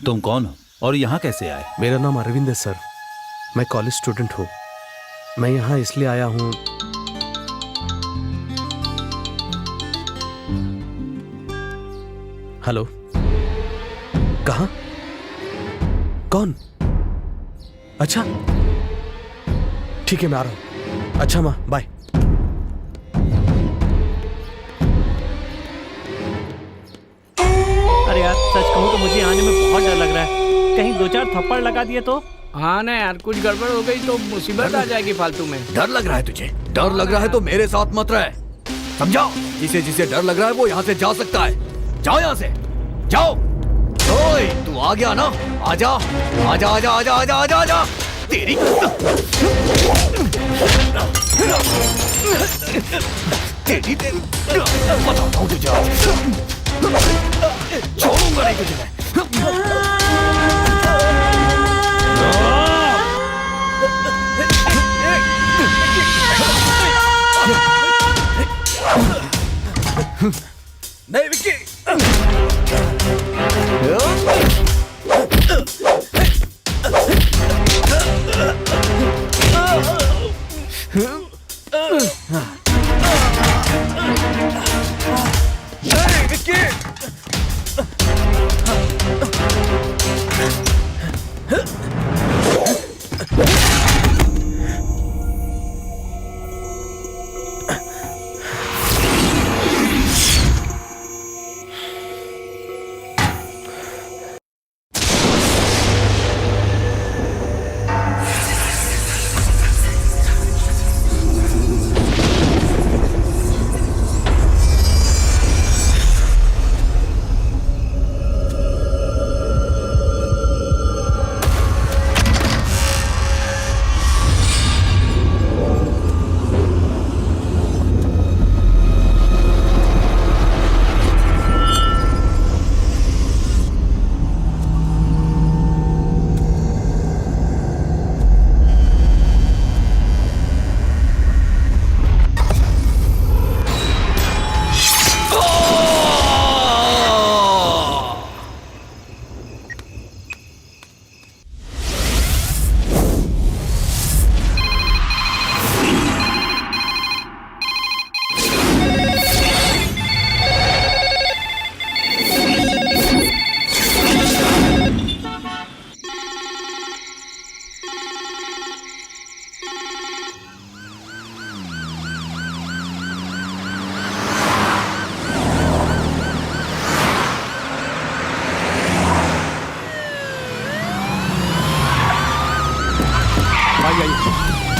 तुम कौन हो और यहाँ कैसे आए? मेरा नाम अरविंद है सर। मैं कॉलेज स्टूडेंट हूँ। मैं यहाँ इसलिए आया हूँ। हेलो, कहाँ? कौन? अच्छा ठीक है, मैं आ रहा हूँ। अच्छा माँ, बाय। अरे यार, सच कहूँ तो मुझे आने में बहुत डर लग रहा है। कहीं 2-4 थप्पड़ लगा दिए तो? हाँ ना यार, कुछ गड़बड़ हो गई तो मुसीबत आ जाएगी फालतू में। डर लग रहा है तुझे? डर लग रहा है तो मेरे साथ मत रहे, समझा? जिसे जिसे डर लग रहा है वो यहाँ से जा सकता है। जाओ यहाँ से, जाओ। ओए, तू आ गया ना? आजा आजा आजा आजा आजा आजा आजा। तेरी तेरी बताता हूँ तुझे, छोड़ूंगा नहीं तुझे मैं। नहीं विक्की।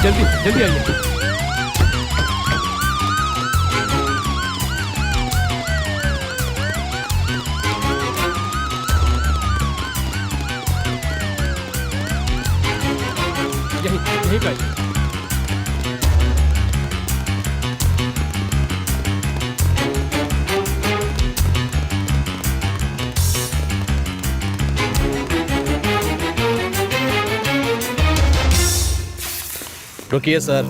जल्दी जल्दी आइए। यही का रुकिए सर।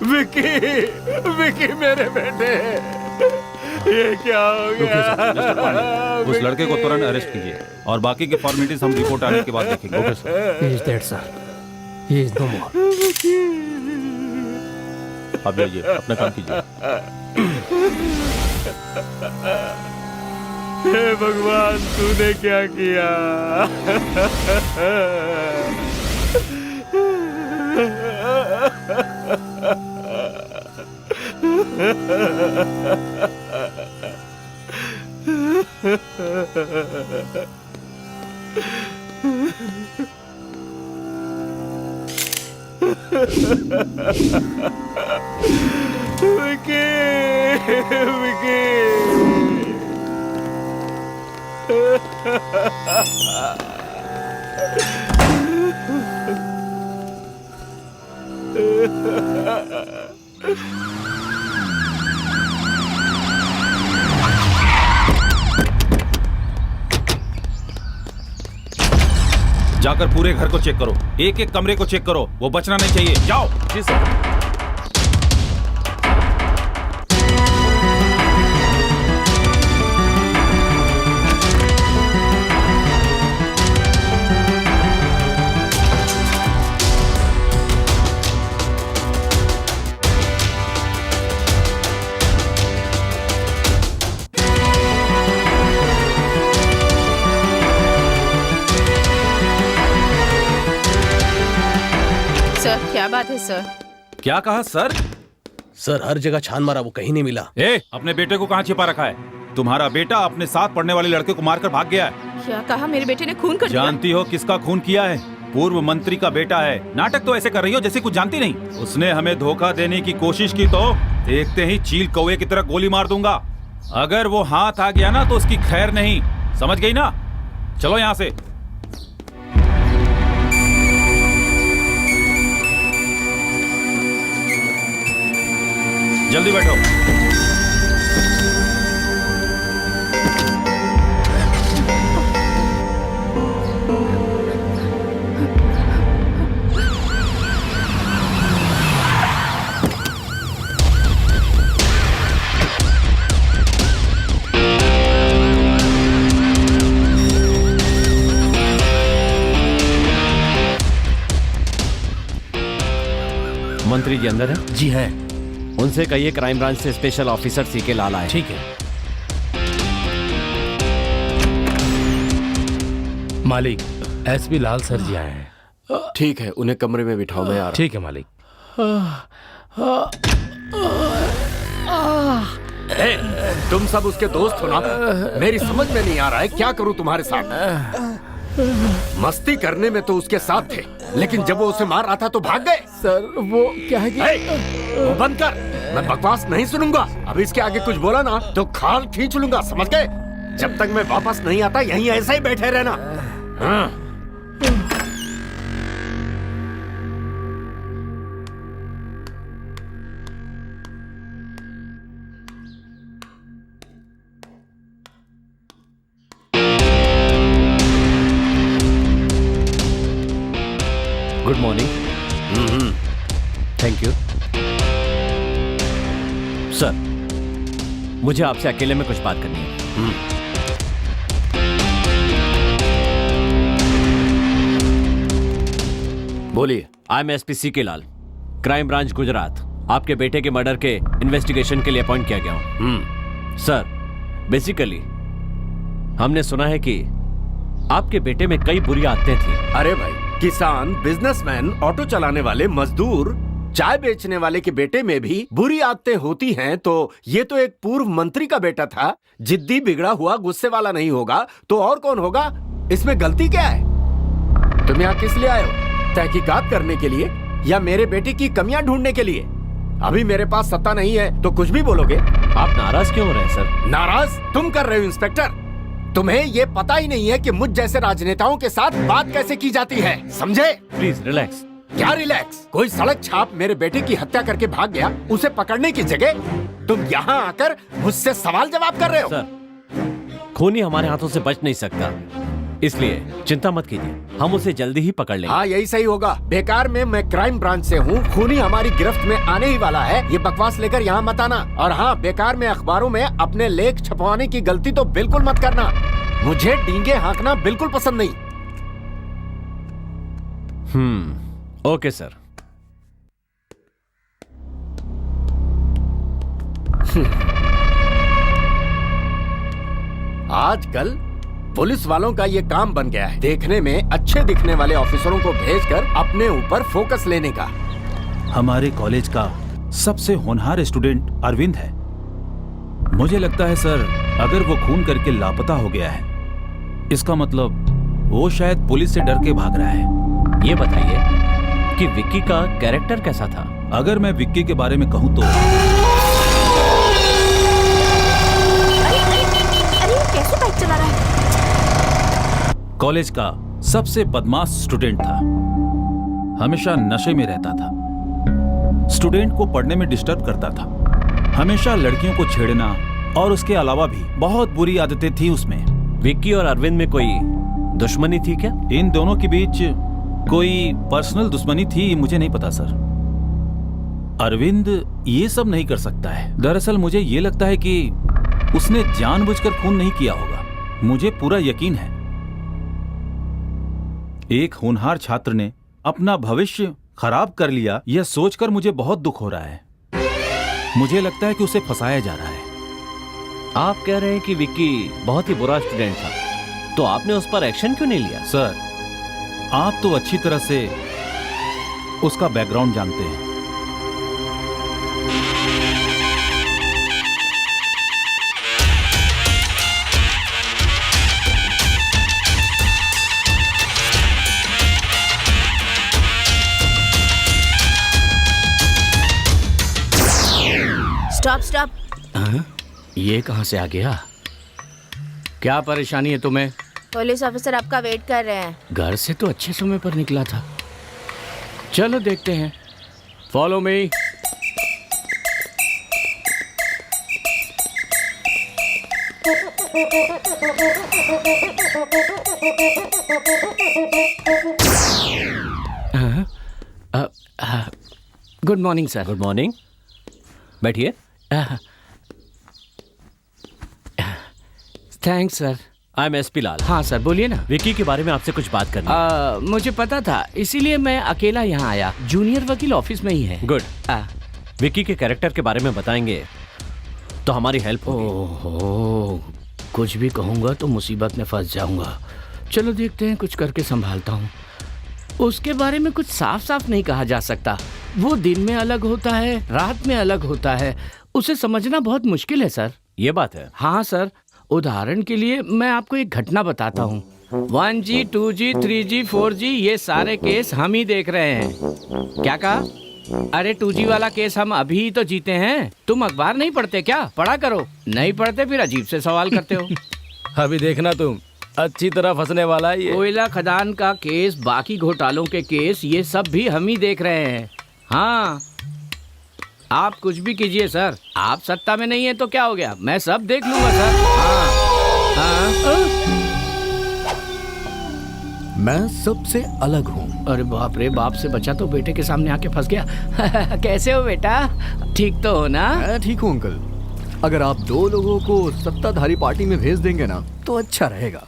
विकी, विकी मेरे बेटे, ये क्या हो गया? उस लड़के को तुरंत अरेस्ट कीजिए और बाकी की फॉर्मेलिटीज हम रिपोर्ट आने के बाद देखेंगे। Okay sir. He is dead, sir. He is no more. आप जाइए, अपना काम कीजिए। हे भगवान, तूने क्या किया? विकी, विकी। जाकर पूरे घर को चेक करो, एक एक कमरे को चेक करो, वो बचना नहीं चाहिए। जाओ। जी सर। क्या बात है सर? क्या कहा सर? सर हर जगह छान मारा, वो कहीं नहीं मिला। अपने बेटे को कहाँ छिपा रखा है? तुम्हारा बेटा अपने साथ पढ़ने वाले लड़के को मारकर भाग गया है। क्या कहा? मेरे बेटे ने खून कर दिया? जानती हो किसका खून किया है? पूर्व मंत्री का बेटा है। नाटक तो ऐसे कर रही हो जैसे कुछ जानती नहीं। उसने हमें धोखा देने की कोशिश की तो देखते ही चील कौवे की तरह गोली मार दूंगा। अगर वो हाथ आ गया ना तो उसकी खैर नहीं, समझ गई ना? चलो यहाँ से। जल्दी बैठो। मंत्री जी अंदर है? जी है। उनसे कहिए क्राइम ब्रांच से स्पेशल ऑफिसर सीके लाल आए। ठीक है। मालिक, एसपी लाल सर जी आए हैं। ठीक है, उन्हें कमरे में बिठाओ, मैं आ रहा। ठीक है मालिक। तुम सब उसके दोस्त हो ना? मेरी समझ में नहीं आ रहा है क्या करूं तुम्हारे साथ। मस्ती करने में तो उसके साथ थे, लेकिन जब वो उसे मार रहा था तो भाग गए। सर वो क्या है कि वो बंद कर, मैं बकवास नहीं सुनूंगा। अब इसके आगे कुछ बोला ना तो खाल खींच लूंगा, समझ गए? जब तक मैं वापस नहीं आता यहीं ऐसे ही बैठे रहना। हाँ। Good morning. Thank you sir. मुझे आपसे अकेले में कुछ बात करनी है। बोलिए। I am SP CK Lal, crime branch Gujarat. आपके बेटे के मर्डर के इन्वेस्टिगेशन के लिए अपॉइंट किया गया हूं। सर बेसिकली हमने सुना है कि आपके बेटे में कई बुरी आदतें थी। अरे भाई, किसान, बिजनेसमैन, ऑटो चलाने वाले, मजदूर, चाय बेचने वाले के बेटे में भी बुरी आदतें होती हैं, तो ये तो एक पूर्व मंत्री का बेटा था। जिद्दी, बिगड़ा हुआ, गुस्से वाला नहीं होगा तो और कौन होगा? इसमें गलती क्या है? तुम यहाँ किस लिए आए हो? तहकीकात करने के लिए या मेरे बेटे की कमियां ढूंढने के लिए? अभी मेरे पास सत्ता नहीं है तो कुछ भी बोलोगे। आप नाराज क्यों हो रहे हैं सर? नाराज तुम कर रहे हो इंस्पेक्टर। तुम्हें ये पता ही नहीं है कि मुझ जैसे राजनेताओं के साथ बात कैसे की जाती है, समझे? Please relax. क्या रिलैक्स? कोई सड़क छाप मेरे बेटे की हत्या करके भाग गया, उसे पकड़ने की जगह तुम यहाँ आकर मुझसे सवाल जवाब कर रहे हो। सर खूनी हमारे हाथों से बच नहीं सकता, इसलिए चिंता मत कीजिए, हम उसे जल्दी ही पकड़ लेंगे। हाँ यही सही होगा। बेकार में मैं क्राइम ब्रांच से हूँ, खूनी हमारी गिरफ्त में आने ही वाला है। ये बकवास लेकर यहाँ मत आना। और हाँ, बेकार में अखबारों में अपने लेख छपवाने की गलती तो बिल्कुल मत करना। मुझे डींगे हाँकना बिल्कुल पसंद नहीं। Okay sir. आजकल पुलिस वालों का ये काम बन गया है, देखने में अच्छे दिखने वाले ऑफिसरों को भेजकर अपने ऊपर फोकस लेने का। हमारे कॉलेज का सबसे होनहार स्टूडेंट अरविंद है। मुझे लगता है सर, अगर वो खून करके लापता हो गया है, इसका मतलब वो शायद पुलिस से डर के भाग रहा है। ये बताइए कि विक्की का कैरेक्टर कैसा था? अगर मैं विक्की के बारे में कहूं तो अरे कैसे बाइक चला रहा है? कॉलेज का सबसे बदमाश स्टूडेंट था। हमेशा नशे में रहता था, स्टूडेंट को पढ़ने में डिस्टर्ब करता था, हमेशा लड़कियों को छेड़ना और उसके अलावा भी बहुत बुरी आदतें थी उसमें। विक्की और अरविंद में कोई दुश्मनी थी क्या? इन दोनों के बीच कोई पर्सनल दुश्मनी थी मुझे नहीं पता सर। अरविंद ये सब नहीं कर सकता है। दरअसल मुझे ये लगता है कि उसने जानबूझकर खून नहीं किया होगा। मुझे पूरा यकीन है एक होनहार छात्र ने अपना भविष्य खराब कर लिया, यह सोचकर मुझे बहुत दुख हो रहा है। मुझे लगता है कि उसे फंसाया जा रहा है। आप कह रहे हैं कि विक्की बहुत ही बुरा स्टूडेंट था, तो आपने उस पर एक्शन क्यों नहीं लिया? सर, आप तो अच्छी तरह से उसका बैकग्राउंड जानते हैं। Stop stop. ये कहाँ से आ गया? क्या परेशानी है तुम्हें? पुलिस ऑफिसर आपका वेट कर रहे हैं। घर से तो अच्छे समय पर निकला था। चलो देखते हैं। Follow me. Good morning sir. Good morning, बैठिए। Thanks sir. I am SP Lal. हाँ सर, बोलिए ना। विकी के बारे में आपसे कुछ बात करनी है। मुझे पता था, इसीलिए मैं अकेला यहाँ आया। जूनियर वकील ऑफिस में ही है। गुड। विकी के कैरेक्टर के बारे में बताएंगे तो हमारी हेल्प होगी। ओहो, कुछ भी कहूँगा तो मुसीबत में फंस जाऊंगा। चलो देखते हैं, कुछ करके संभालता हूँ। उसके बारे में कुछ साफ साफ नहीं कहा जा सकता। वो दिन में अलग होता है, रात में अलग होता है। उसे समझना बहुत मुश्किल है सर। ये बात है। हाँ सर, उदाहरण के लिए मैं आपको एक घटना बताता हूँ। 1G, 2G, 3G, 4G ये सारे केस हम ही देख रहे हैं। क्या कहा? अरे 2G वाला केस हम अभी ही तो जीते हैं। तुम अखबार नहीं पढ़ते क्या? पढ़ा करो। नहीं पढ़ते फिर अजीब से सवाल करते हो। अभी देखना तुम, अच्छी तरह फंसने वाला है ये। कोयला खदान का केस, बाकी घोटालों के केस, ये सब भी हम ही देख रहे हैं। हाँ, आप कुछ भी कीजिए सर, आप सत्ता में नहीं है तो क्या हो गया, मैं सब देख लूंगा सर। हाँ। मैं सबसे अलग हूँ। अरे बाप रे, बाप से बचा तो बेटे के सामने आके फंस गया। कैसे हो बेटा? ठीक तो हो ना? मैं ठीक हूँ अंकल। अगर आप 2 लोगों को सत्ताधारी पार्टी में भेज देंगे ना तो अच्छा रहेगा।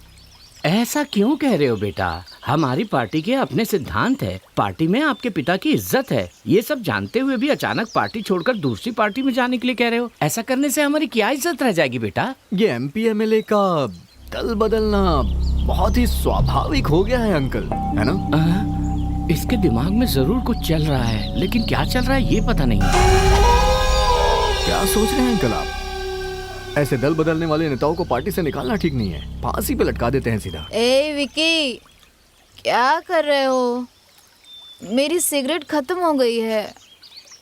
ऐसा क्यों कह रहे हो बेटा? हमारी पार्टी के अपने सिद्धांत है। पार्टी में आपके पिता की इज्जत है। ये सब जानते हुए भी अचानक पार्टी छोड़कर दूसरी पार्टी में जाने के लिए कह रहे हो। ऐसा करने से हमारी क्या इज्जत रह जाएगी बेटा? ये MP MLA का दल बदलना बहुत ही स्वाभाविक हो गया है अंकल, है ना? इसके दिमाग में जरूर कुछ चल रहा है, लेकिन क्या चल रहा है ये पता नहीं। क्या सोच रहे हैं अंकल आप? ऐसे दल बदलने वाले नेताओं को पार्टी से निकालना ठीक नहीं है, फांसी पे लटका देते हैं सीधा। ए विकी, क्या कर रहे हो? मेरी सिगरेट खत्म हो गई है।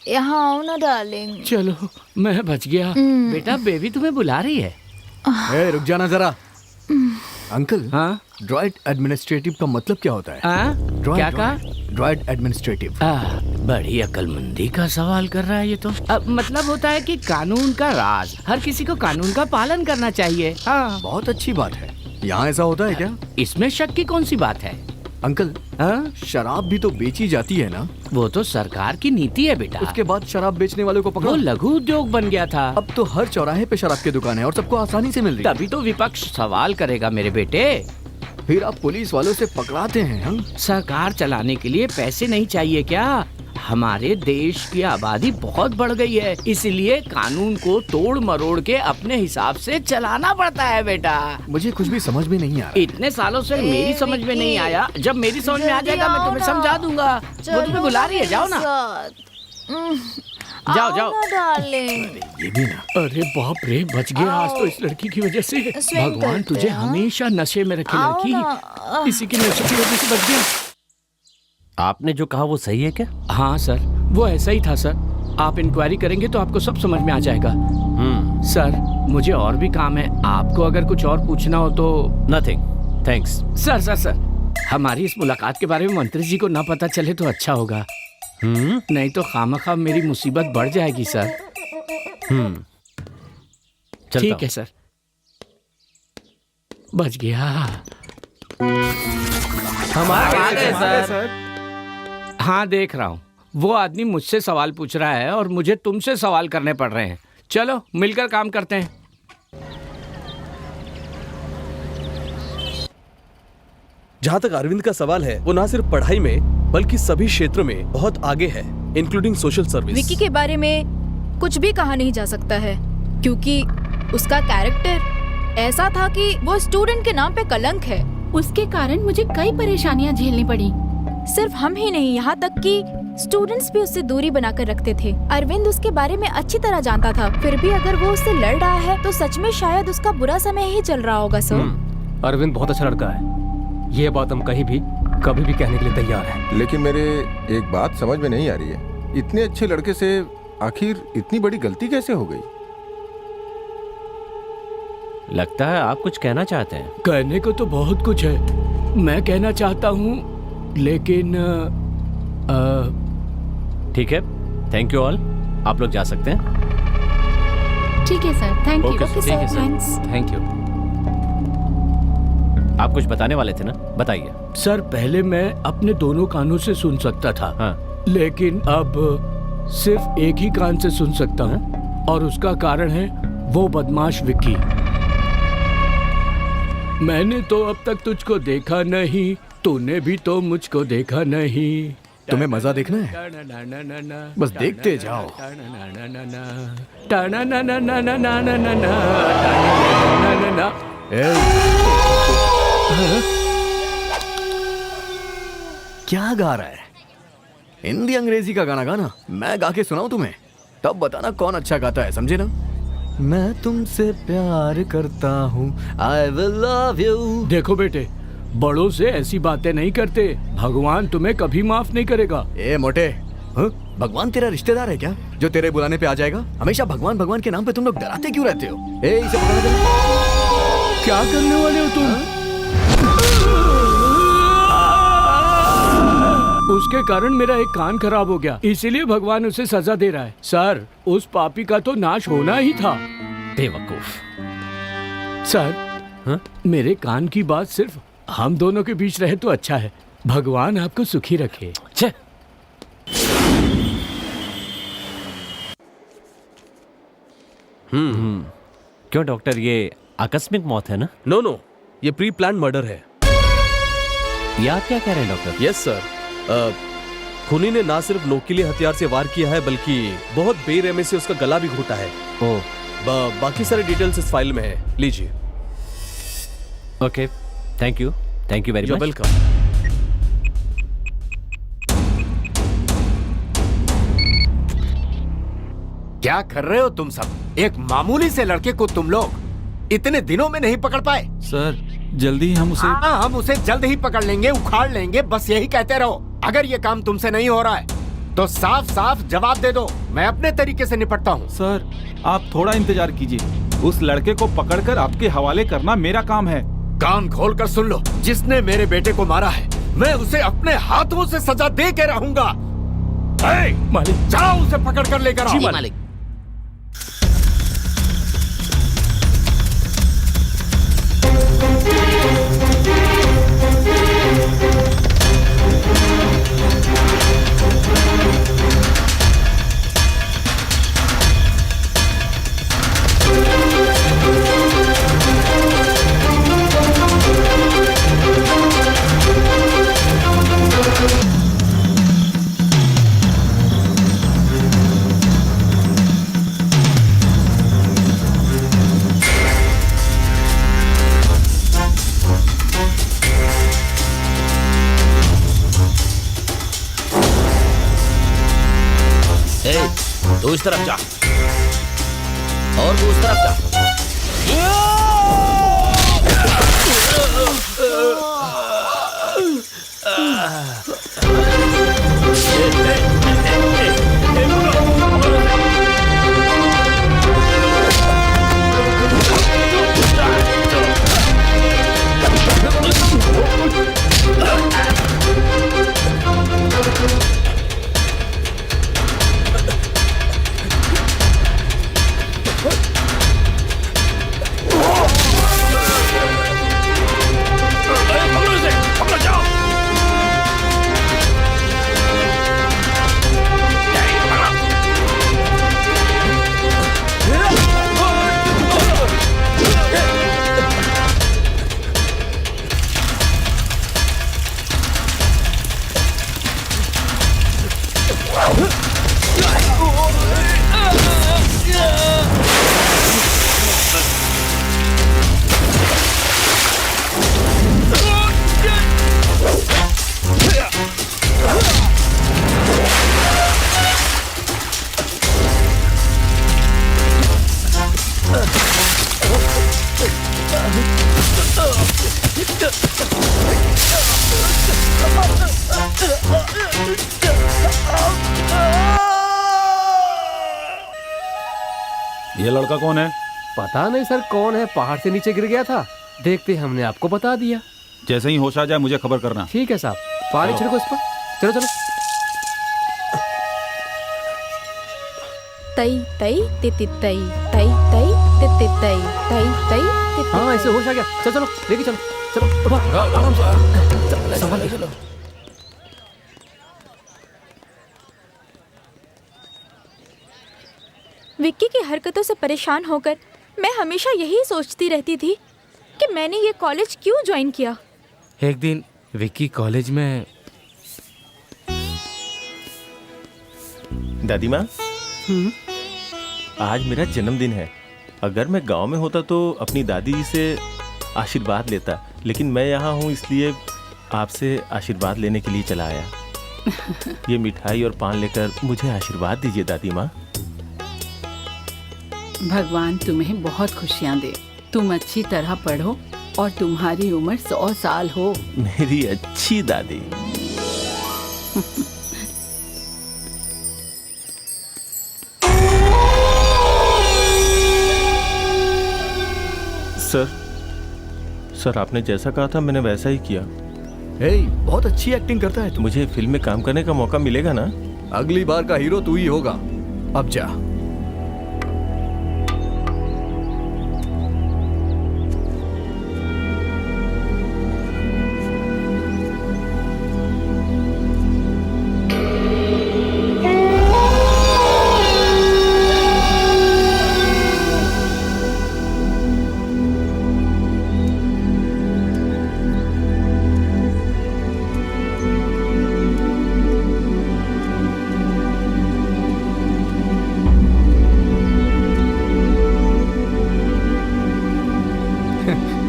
यहाँ आओ ना डार्लिंग। चलो, मैं बच गया। बेटा, बेबी तुम्हें बुला रही है। ए, रुक जाना जरा। अंकल, हाँ? ड्राइट एडमिनिस्ट्रेटिव का मतलब क्या होता है? क्या कहा? ड्राइट एडमिनिस्ट्रेटिव। बड़ी अक्लमंदी का सवाल कर रहा है ये तो। मतलब होता है कि कानून का राज, हर किसी को कानून का पालन करना चाहिए। हाँ, बहुत अच्छी बात है। यहाँ ऐसा होता है क्या? इसमें शक की कौन सी बात है? अंकल, शराब भी तो बेची जाती है ना? वो तो सरकार की नीति है बेटा। उसके बाद शराब बेचने वालों को पकड़ो। वो लघु उद्योग बन गया था। अब तो हर चौराहे पे शराब की दुकान है और सबको आसानी से मिल रही है। तभी तो विपक्ष सवाल करेगा मेरे बेटे। फिर आप पुलिस वालों से पकड़ाते हैं। हम सरकार चलाने के लिए पैसे नहीं चाहिए क्या? हमारे देश की आबादी बहुत बढ़ गई है, इसलिए कानून को तोड़ मरोड़ के अपने हिसाब से चलाना पड़ता है बेटा। मुझे कुछ भी समझ में नहीं आ रहा। इतने सालों से मेरी समझ में नहीं आया, जब मेरी समझ में आ जाएगा मैं तुम्हें समझा दूंगा। वो तुम्हें बुला रही है, जाओ ना। जाओ जाओ डार्लिंग। ये भी ना। अरे बाप रे, बच गया आज तो इस लड़की की वजह से। भगवान तुझे हमेशा नशे में रखे लड़की, इसी की नशे की वजह से बच गया। आपने जो कहा वो सही है क्या? हाँ सर, वो ऐसा ही था सर। आप इंक्वायरी करेंगे तो आपको सब समझ में आ जाएगा। सर, मुझे और भी काम है, आपको अगर कुछ और पूछना हो तो। Nothing, thanks. Sir sir sir, हमारी इस मुलाकात के बारे में मंत्री जी को ना पता चले तो अच्छा होगा। नहीं तो खामखा मेरी मुसीबत बढ़ जाएगी सर। ठीक है सर, बच गया। हम आ गए सर। हाँ, देख रहा हूँ। वो आदमी मुझसे सवाल पूछ रहा है और मुझे तुमसे सवाल करने पड़ रहे हैं। चलो मिलकर काम करते हैं। जहाँ तक अरविंद का सवाल है, वो ना सिर्फ पढ़ाई में बल्कि सभी क्षेत्रों में बहुत आगे है, इंक्लूडिंग सोशल सर्विस। विकी के बारे में कुछ भी कहा नहीं जा सकता है, क्योंकि उसका कैरेक्टर ऐसा था कि वो स्टूडेंट के नाम पे कलंक है। उसके कारण मुझे कई परेशानियां झेलनी पड़ी। सिर्फ हम ही नहीं, यहाँ तक कि स्टूडेंट्स भी उससे दूरी बनाकर रखते थे। अरविंद उसके बारे में अच्छी तरह जानता था, फिर भी अगर वो उससे लड़ रहा है तो सच में शायद उसका बुरा समय ही चल रहा होगा। सर अरविंद बहुत अच्छा लड़का है, ये बात हम कहीं भी कभी भी कहने के लिए तैयार हैं। लेकिन मेरे एक बात समझ में नहीं आ रही है, इतने अच्छे लड़के से आखिर इतनी बड़ी गलती कैसे हो गई? लगता है आप कुछ कहना चाहते हैं। कहने को तो बहुत कुछ है, मैं कहना चाहता हूँ, लेकिन ठीक है, थैंक यू ऑल, आप लोग जा सकते हैं। ठीक है sir, thank you. Okay, okay ठीक है, sir, sir. Thanks. Thank you. आप कुछ बताने वाले थे ना, बताइए। सर पहले मैं अपने दोनों कानों से सुन सकता था, हाँ। लेकिन अब सिर्फ एक ही कान से सुन सकता हूँ, और उसका कारण है वो बदमाश विक्की। मैंने तो अब तक तुझको देखा नहीं, तूने भी तो मुझको देखा नहीं। तुम्हें मजा देखना है? बस देखते जाओ। क्या गा रहा है? हिंदी अंग्रेजी का गाना गाना, मैं गा के सुनाऊं तुम्हें, तब बताना कौन अच्छा गाता है, समझे ना? मैं तुमसे प्यार करता हूँ, I will love you। देखो बेटे, बड़ों से ऐसी बातें नहीं करते, भगवान तुम्हें कभी माफ नहीं करेगा। ए मोटे, हाँ? भगवान तेरा रिश्तेदार है क्या, जो तेरे बुलाने पे आ जाएगा? हमेशा भगवान भगवान के नाम पे तुम लोग डराते क्यों रहते हो? ए, इसे पकड़ दे। क्या करने वाले हो तुम? उसके कारण मेरा एक कान खराब हो गया, इसीलिए भगवान उसे सजा दे रहा है। सर, उस पापी का तो नाश होना ही था। बेवकूफ। सर, हाँ? मेरे कान की बात सिर्फ हम दोनों के बीच रहे तो अच्छा है। भगवान आपको सुखी रखे। छे। क्यों डॉक्टर, ये आकस्मिक मौत है ना? नो नो, ये प्री प्लान मर्डर है। ये आप क्या कह रहे हैं डॉक्टर? यस सर, खूनी ने ना सिर्फ नोकीले हथियार से वार किया है, बल्कि बहुत बेरहमी से उसका गला भी घोटा है। ओह, बाकी सारे डिटेल्स इस फाइल में है, लीजिए। Okay, thank you very you much. Welcome. क्या कर रहे हो तुम सब? एक मामूली से लड़के को तुम लोग इतने दिनों में नहीं पकड़ पाए? सर जल्दी ही हम उसे हाँ, हम उसे जल्द ही पकड़ लेंगे, उखाड़ लेंगे, बस यही कहते रहो। अगर ये काम तुमसे नहीं हो रहा है तो साफ साफ जवाब दे दो, मैं अपने तरीके से निपटता हूँ। सर आप थोड़ा इंतजार कीजिए, उस लड़के को पकड़कर आपके हवाले करना मेरा काम है। कान खोल कर सुन लो, जिसने मेरे बेटे को मारा है मैं उसे अपने हाथों से सजा दे के रहूंगा। मालिक, जाओ उसे पकड़ कर लेकर आओ। मालिक। तू इस तरफ जा और तू उस तरफ जा। ये लड़का कौन है? पता नहीं सर कौन है, पहाड़ से नीचे गिर गया था, देखते हमने आपको बता दिया। जैसे ही होश आ जाए मुझे खबर करना। ठीक है साहब, पानी छिड़को इस पर। चलो चलो। तई तई तिति तई तई तई तिति तई तई तई तिति। हाँ ऐसे होश आ गया। चलो चलो लेके चलो। चलो उठो, आराम से संभाल के चलो। विक्की की हरकतों से परेशान होकर मैं हमेशा यही सोचती रहती थी कि मैंने ये कॉलेज क्यों ज्वाइन किया। एक दिन विक्की कॉलेज में। दादी माँ, आज मेरा जन्मदिन है। अगर मैं गांव में होता तो अपनी दादी जी से आशीर्वाद लेता, लेकिन मैं यहाँ हूँ इसलिए आपसे आशीर्वाद लेने के लिए चला आया। ये मिठाई और पान लेकर मुझे आशीर्वाद दीजिए दादी माँ। भगवान तुम्हें बहुत खुशियाँ दे। तुम अच्छी तरह पढ़ो और तुम्हारी उम्र 100 साल हो। मेरी अच्छी दादी। सर आपने जैसा कहा था मैंने वैसा ही किया। बहुत अच्छी एक्टिंग करता है तू। मुझे फिल्म में काम करने का मौका मिलेगा ना? अगली बार का हीरो तू ही होगा। अब जा।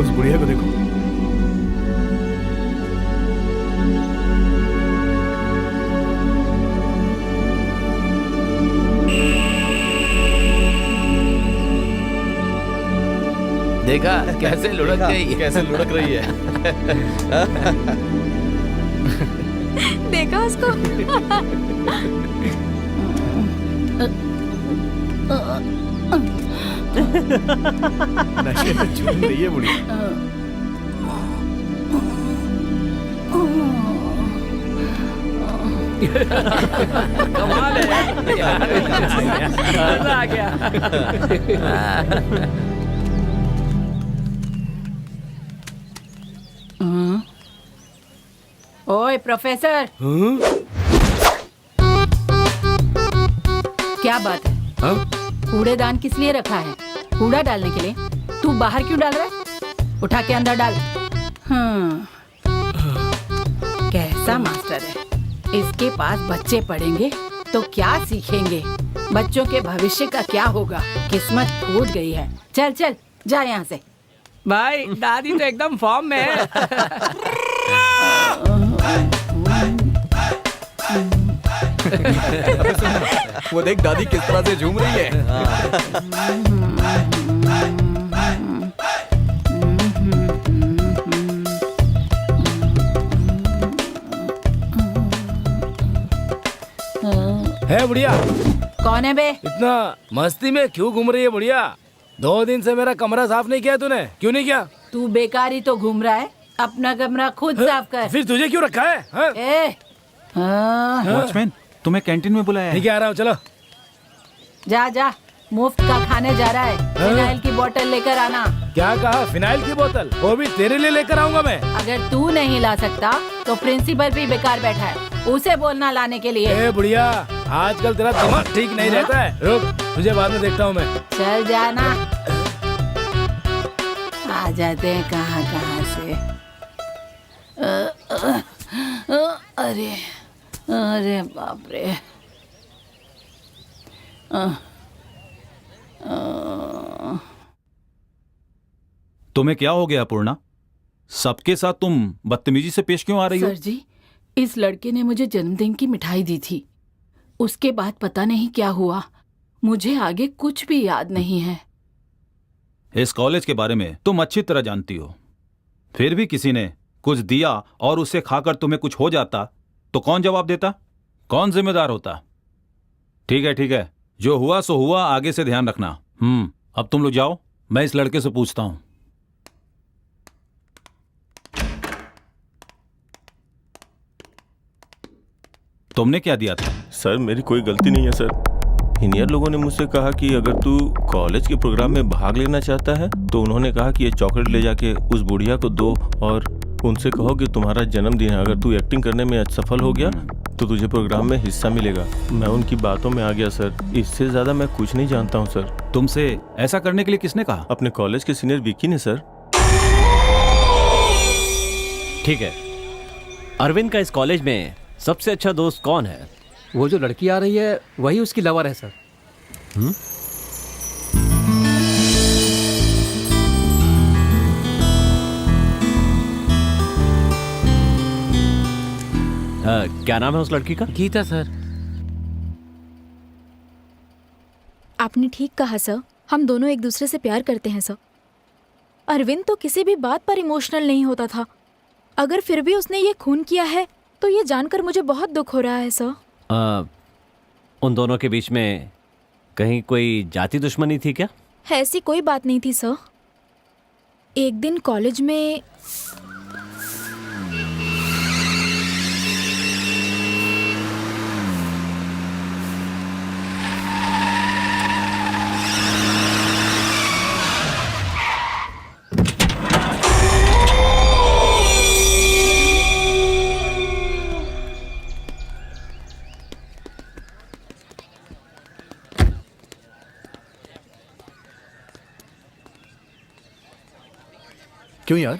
उस बुढ़िया को देखो। देखा कैसे लुढ़क गई। कैसे लुढ़क रही है। देखा उसको। नशे में झूम रही है बुढ़िया। कमाल है यार। मजा आ गया। ओए प्रोफेसर। क्या बात है? कूड़ेदान किस लिए रखा है? कूड़ा डालने के लिए? तू बाहर क्यों डाल रहा है? उठा के अंदर डाल। कैसा मास्टर है? इसके पास बच्चे पढ़ेंगे तो क्या सीखेंगे? बच्चों के भविष्य का क्या होगा? किस्मत फूट गई है। चल चल जा यहाँ से। भाई दादी तो एकदम फॉर्म में है। वो देख दादी किस तरह से झूम रही है। है बुढ़िया। कौन है बे? इतना मस्ती में क्यों घूम रही है बुढ़िया? 2 दिन से मेरा कमरा साफ नहीं किया तूने, क्यों नहीं किया? तू बेकार ही तो घूम रहा है। अपना कमरा खुद साफ कर। फिर तुझे क्यों रखा है? वॉचमैन तुम्हें कैंटीन में बुलाया है। ठीक है आ रहा हूँ, चलो। जा जा, मुफ्त का खाने जा रहा है। फिनाइल की बोतल लेकर आना। क्या कहा? फिनाइल की बोतल? वो भी तेरे लिए लेकर आऊंगा मैं। अगर तू नहीं ला सकता तो प्रिंसिपल भी बेकार बैठा है, उसे बोलना लाने के लिए। ए बुढ़िया, आजकल तेरा दिमाग ठीक नहीं रहता है। रुक, तुझे बाद में देखता हूँ मैं। चल जाना। आ जाते हैं कहाँ कहाँ से। अरे अरे बाप रे। तुम्हें क्या हो गया पूर्णा? सबके साथ तुम बदतमीजी से पेश क्यों आ रही हो? सर जी, इस लड़के ने मुझे जन्मदिन की मिठाई दी थी। उसके बाद पता नहीं क्या हुआ। मुझे आगे कुछ भी याद नहीं है। इस कॉलेज के बारे में तुम अच्छी तरह जानती हो। फिर भी किसी ने कुछ दिया और उसे खाकर तुम्हें कुछ हो जाता तो कौन जवाब देता, कौन जिम्मेदार होता? ठीक है, जो हुआ सो हुआ, आगे से ध्यान रखना। अब तुम लोग जाओ, मैं इस लड़के से पूछता हूं। तुमने क्या दिया था? सर मेरी कोई गलती नहीं है सर। इंजीनियर लोगों ने मुझसे कहा कि अगर तू कॉलेज के प्रोग्राम में भाग लेना चाहता है तो उन्होंने कहा कि ये चॉकलेट ले जाके उस बुढ़िया को दो और उनसे कहो कि तुम्हारा जन्मदिन है, अगर तू एक्टिंग करने में सफल हो गया तो तुझे प्रोग्राम में हिस्सा मिलेगा। मैं उनकी बातों में आ गया सर, इससे ज्यादा मैं कुछ नहीं जानता हूँ सर। तुमसे ऐसा करने के लिए किसने कहा? अपने कॉलेज के सीनियर विकी ने सर। ठीक है, अरविंद का इस कॉलेज में सबसे अच्छा दोस्त कौन है? वो जो लड़की आ रही है वही उसकी लवर है सर। क्या नाम है उस लड़की का? गीता सर। आपने ठीक कहा सर, हम दोनों एक दूसरे से प्यार करते हैं सर। अरविंद तो किसी भी बात पर इमोशनल नहीं होता था, अगर फिर भी उसने ये खून किया है तो ये जानकर मुझे बहुत दुख हो रहा है सर। उन दोनों के बीच में कहीं कोई जाति दुश्मनी थी क्या? ऐसी कोई बात नहीं थी सर। एक दिन कॉलेज में क्यों यार,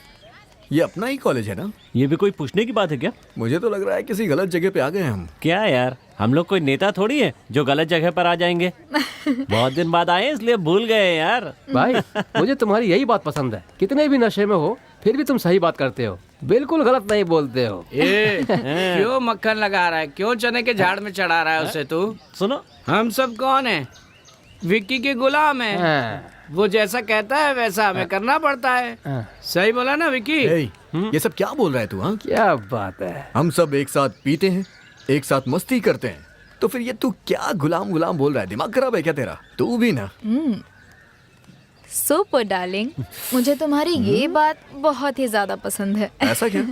ये अपना ही कॉलेज है ना? ये भी कोई पूछने की बात है क्या? मुझे तो लग रहा है किसी गलत जगह पे आ गए हम। क्या यार, हम लोग कोई नेता थोड़ी है जो गलत जगह पर आ जाएंगे। बहुत दिन बाद आए इसलिए भूल गए यार। भाई मुझे तुम्हारी यही बात पसंद है, कितने भी नशे में हो फिर भी तुम सही बात करते हो, बिल्कुल गलत नहीं बोलते हो। क्यों मक्खन लगा रहा है, क्यों चने के झाड़ में चढ़ा रहा है उसे तू? सुनो, हम सब कौन है? विक्की के गुलाम है। वो जैसा कहता है वैसा हमें करना पड़ता है। सही बोला ना विक्की? ये सब क्या बोल रहा है तू? हाँ, क्या बात है। हम सब एक साथ पीते हैं, एक साथ मस्ती करते हैं, तो फिर ये तू क्या गुलाम गुलाम बोल रहा है? दिमाग खराब है क्या तेरा? तू भी ना। सुपर डार्लिंग, मुझे तुम्हारी ये बात बहुत ही ज्यादा पसंद है। ऐसा क्या?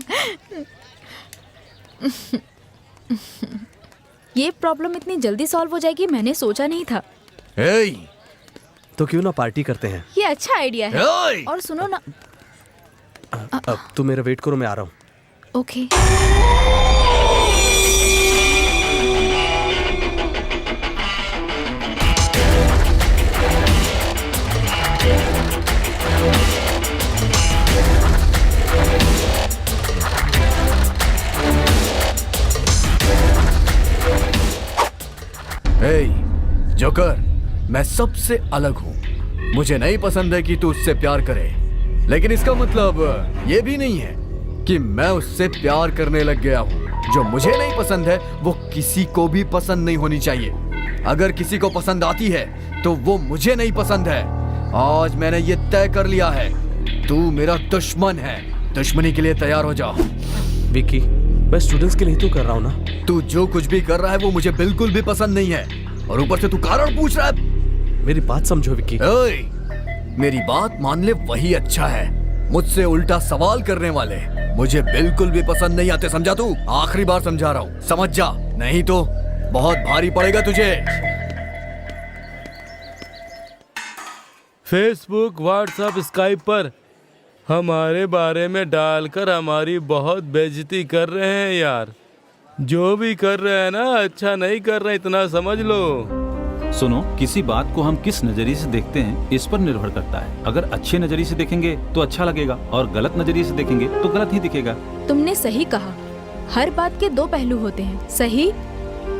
ये प्रॉब्लम इतनी जल्दी सॉल्व हो जाएगी मैंने सोचा नहीं था। तो क्यों ना पार्टी करते हैं? ये अच्छा आइडिया है। और सुनो ना, अब तुम मेरा वेट करो, मैं आ रहा हूँ। ओके। जोकर, मैं सबसे अलग हूँ। मुझे नहीं पसंद है कि तू उससे प्यार करे, लेकिन इसका मतलब ये भी नहीं है कि मैं उससे प्यार करने लग गया हूँ। जो मुझे नहीं पसंद है वो किसी को भी पसंद नहीं होनी चाहिए। अगर किसी को पसंद आती है तो वो मुझे नहीं पसंद है। आज मैंने ये तय कर लिया है, तू मेरा दुश्मन है। दुश्मनी के लिए तैयार हो जा। विकी, मैं स्टूडेंट्स के लिए तो कर रहा हूँ ना। तू जो कुछ भी कर रहा है वो मुझे बिल्कुल भी पसंद नहीं है, और ऊपर से तू कारण पूछ रहा है। मेरी बात समझो विकी। मेरी बात मान ले वही अच्छा है। मुझसे उल्टा सवाल करने वाले मुझे बिल्कुल भी पसंद नहीं आते, समझा तू? आखिरी बार समझा रहा हूँ, समझ जा, नहीं तो बहुत भारी पड़ेगा तुझे। फेसबुक, व्हाट्सएप, स्काइप पर हमारे बारे में डालकर हमारी बहुत बेइज्जती कर रहे हैं यार। जो भी कर रहे हैं ना, अच्छा नहीं कर रहे, इतना समझ लो। सुनो, किसी बात को हम किस नजरिए से देखते हैं इस पर निर्भर करता है। अगर अच्छे नजरिए से देखेंगे तो अच्छा लगेगा, और गलत नजरिए से देखेंगे तो गलत ही दिखेगा। तुमने सही कहा, हर बात के दो पहलू होते हैं, सही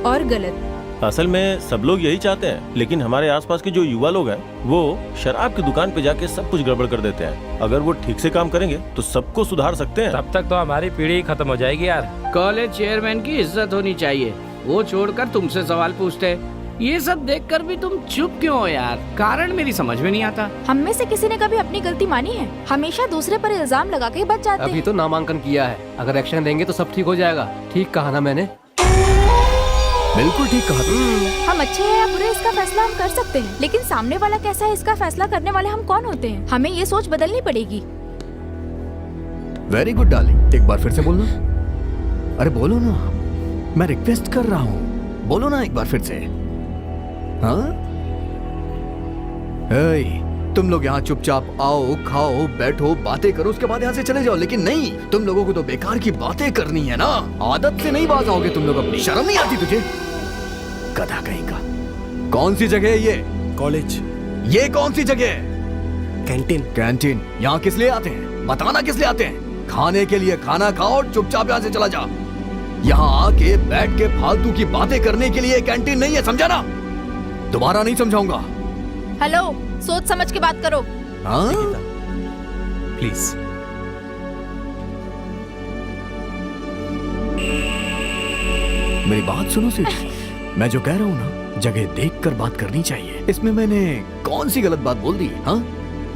और गलत। असल में सब लोग यही चाहते हैं, लेकिन हमारे आसपास के जो युवा लोग हैं वो शराब की दुकान पे जाके सब कुछ गड़बड़ कर देते हैं। अगर वो ठीक से काम करेंगे तो सबको सुधार सकते हैं। तब तक तो हमारी पीढ़ी खत्म हो जाएगी यार। कॉलेज चेयरमैन की इज्जत होनी चाहिए, वो छोड़कर तुमसे सवाल पूछते। ये सब देखकर भी तुम चुप क्यों हो यार? कारण मेरी समझ में नहीं आता। हम में से किसी ने कभी अपनी गलती मानी है? हमेशा दूसरे पर इल्जाम लगा के बच जाते अभी हैं। तो नामांकन किया है, अगर एक्शन देंगे तो सब ठीक हो जाएगा। ठीक कहा ना मैंने? बिल्कुल ठीक कहा तुमने। हम अच्छे हैं या बुरे इसका फैसला हम कर सकते हैं, लेकिन सामने वाला कैसा है इसका फैसला करने वाले हम कौन होते हैं? हमें ये सोच बदलनी पड़ेगी। वेरी गुड डार्लिंग, एक बार फिर से बोलना। अरे बोलो ना, मैं रिक्वेस्ट कर रहा हूँ, बोलो ना एक बार फिर से। हाँ? तुम लोग यहाँ चुपचाप आओ, खाओ, बैठो, बातें करो, उसके बाद यहाँ से चले जाओ। लेकिन नहीं, तुम लोगों को तो बेकार की बातें करनी है ना। आदत से नहीं बाज आओगे तुम लोग अपनी। शर्म नहीं आती तुझे? गधा कहीं का। कौन सी जगह है ये? कॉलेज। ये कौन सी जगह है? कैंटीन। कैंटीन यहाँ किस लिए आते हैं? बताना किस लिए आते हैं? खाने के लिए। खाना खाओ और चुपचाप यहाँ से चला जा। यहाँ आके बैठ के फालतू की बातें करने के लिए कैंटीन नहीं है, समझा ना? दोबारा नहीं समझाऊंगा। हेलो, सोच समझ के बात करो। हाँ? प्लीज। मेरी बात सुनो सीधी। मैं जो कह रहा हूँ ना, जगह देख कर बात करनी चाहिए। इसमें मैंने कौन सी गलत बात बोल दी? हाँ,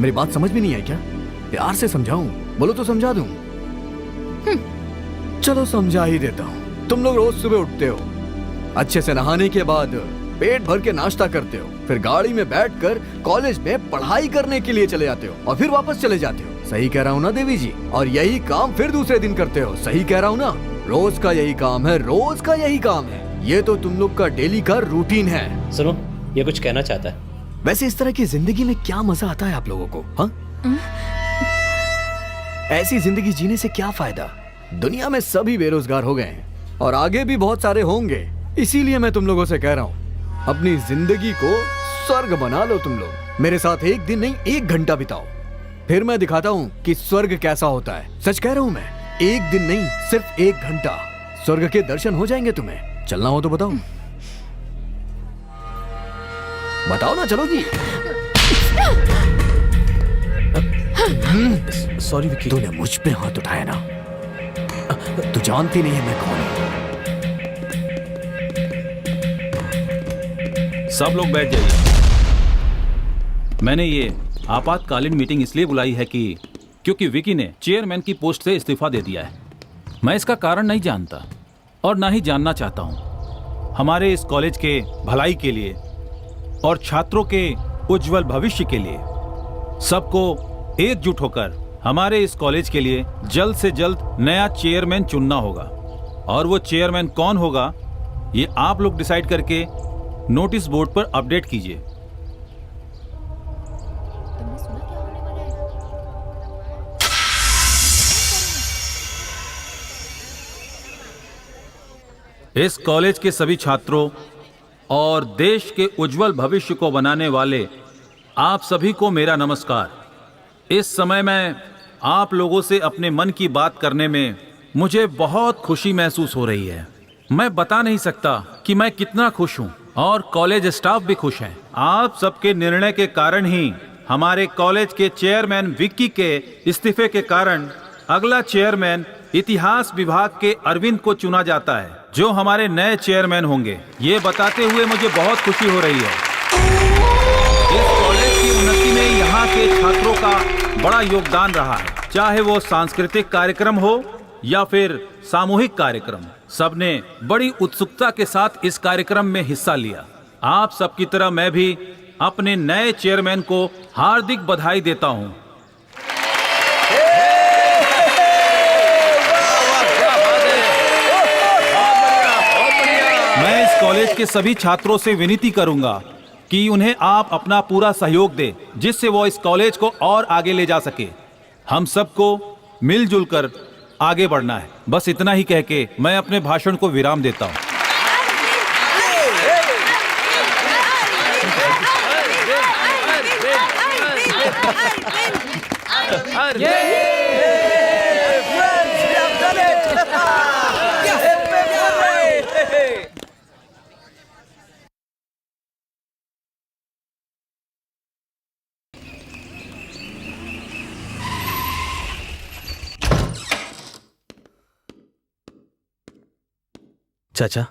मेरी बात समझ में नहीं आई क्या? प्यार से समझाऊं? बोलो तो समझा दूं। चलो समझा ही देता हूँ। तुम लोग रोज सुबह उठते हो, अच्छे से नहाने के बाद पेट भर के नाश्ता करते हो, फिर गाड़ी में बैठकर कॉलेज में पढ़ाई करने के लिए चले जाते हो और फिर वापस चले जाते हो। सही कह रहा हूँ ना देवी जी? और यही काम फिर दूसरे दिन करते हो। सही कह रहा हूँ ना? रोज का यही काम है, रोज का यही काम है। ये तो तुम लोग का डेली का रूटीन है। सुनो, ये कुछ कहना चाहता है। वैसे इस तरह की जिंदगी में क्या मजा आता है आप लोगों को? हाँ, ऐसी जिंदगी जीने से क्या फायदा? दुनिया में सभी बेरोजगार हो गए हैं और आगे भी बहुत सारे होंगे। इसीलिए मैं तुम लोगों से कह रहा हूँ, अपनी जिंदगी को स्वर्ग बना लो। तुम लोग मेरे साथ एक दिन नहीं, 1 घंटा बिताओ, फिर मैं दिखाता हूँ कि स्वर्ग कैसा होता है। सच कह रहा हूँ मैं, 1 दिन नहीं, सिर्फ 1 घंटा, स्वर्ग के दर्शन हो जाएंगे तुम्हें। चलना हो तो बताओ, बताओ ना, चलो जी। सॉरी विकी। तूने मुझ पे हाथ उठाया ना? तू जानती नहीं है मैं कौन हूं। सब लोग बैठ जाइए। मैंने ये आपातकालीन मीटिंग इसलिए बुलाई है क्योंकि विकी ने चेयरमैन की पोस्ट से इस्तीफा दे दिया है। मैं इसका कारण नहीं जानता और ना ही जानना चाहता हूं। हमारे इस कॉलेज के भलाई के लिए और छात्रों के उज्जवल भविष्य के लिए सबको एकजुट होकर हमारे इस कॉलेज के लिए जल्द से जल्द नया चेयरमैन चुनना होगा। और वो चेयरमैन कौन होगा ये आप लोग डिसाइड करके नोटिस बोर्ड पर अपडेट कीजिए। इस कॉलेज के सभी छात्रों और देश के उज्जवल भविष्य को बनाने वाले आप सभी को मेरा नमस्कार। इस समय मैं आप लोगों से अपने मन की बात करने में मुझे बहुत खुशी महसूस हो रही है। मैं बता नहीं सकता कि मैं कितना खुश हूं और कॉलेज स्टाफ भी खुश है। आप सबके निर्णय के कारण ही हमारे कॉलेज के चेयरमैन विक्की के इस्तीफे के कारण अगला चेयरमैन इतिहास विभाग के अरविंद को चुना जाता है, जो हमारे नए चेयरमैन होंगे। ये बताते हुए मुझे बहुत खुशी हो रही है। इस कॉलेज की उन्नति में यहाँ के छात्रों का बड़ा योगदान रहा है, चाहे वो सांस्कृतिक कार्यक्रम हो या फिर सामूहिक कार्यक्रम। सबने बड़ी उत्सुकता के साथ इस कार्यक्रम में हिस्सा लिया। आप सबकी तरह मैं भी अपने नए चेयरमैन को हार्दिक बधाई देता हूं। मैं इस कॉलेज के सभी छात्रों से विनती करूंगा कि उन्हें आप अपना पूरा सहयोग दें, जिससे वो इस कॉलेज को और आगे ले जा सके। हम सबको मिलजुल कर आगे बढ़ना है। बस इतना ही कह के मैं अपने भाषण को विराम देता हूं। चाचा,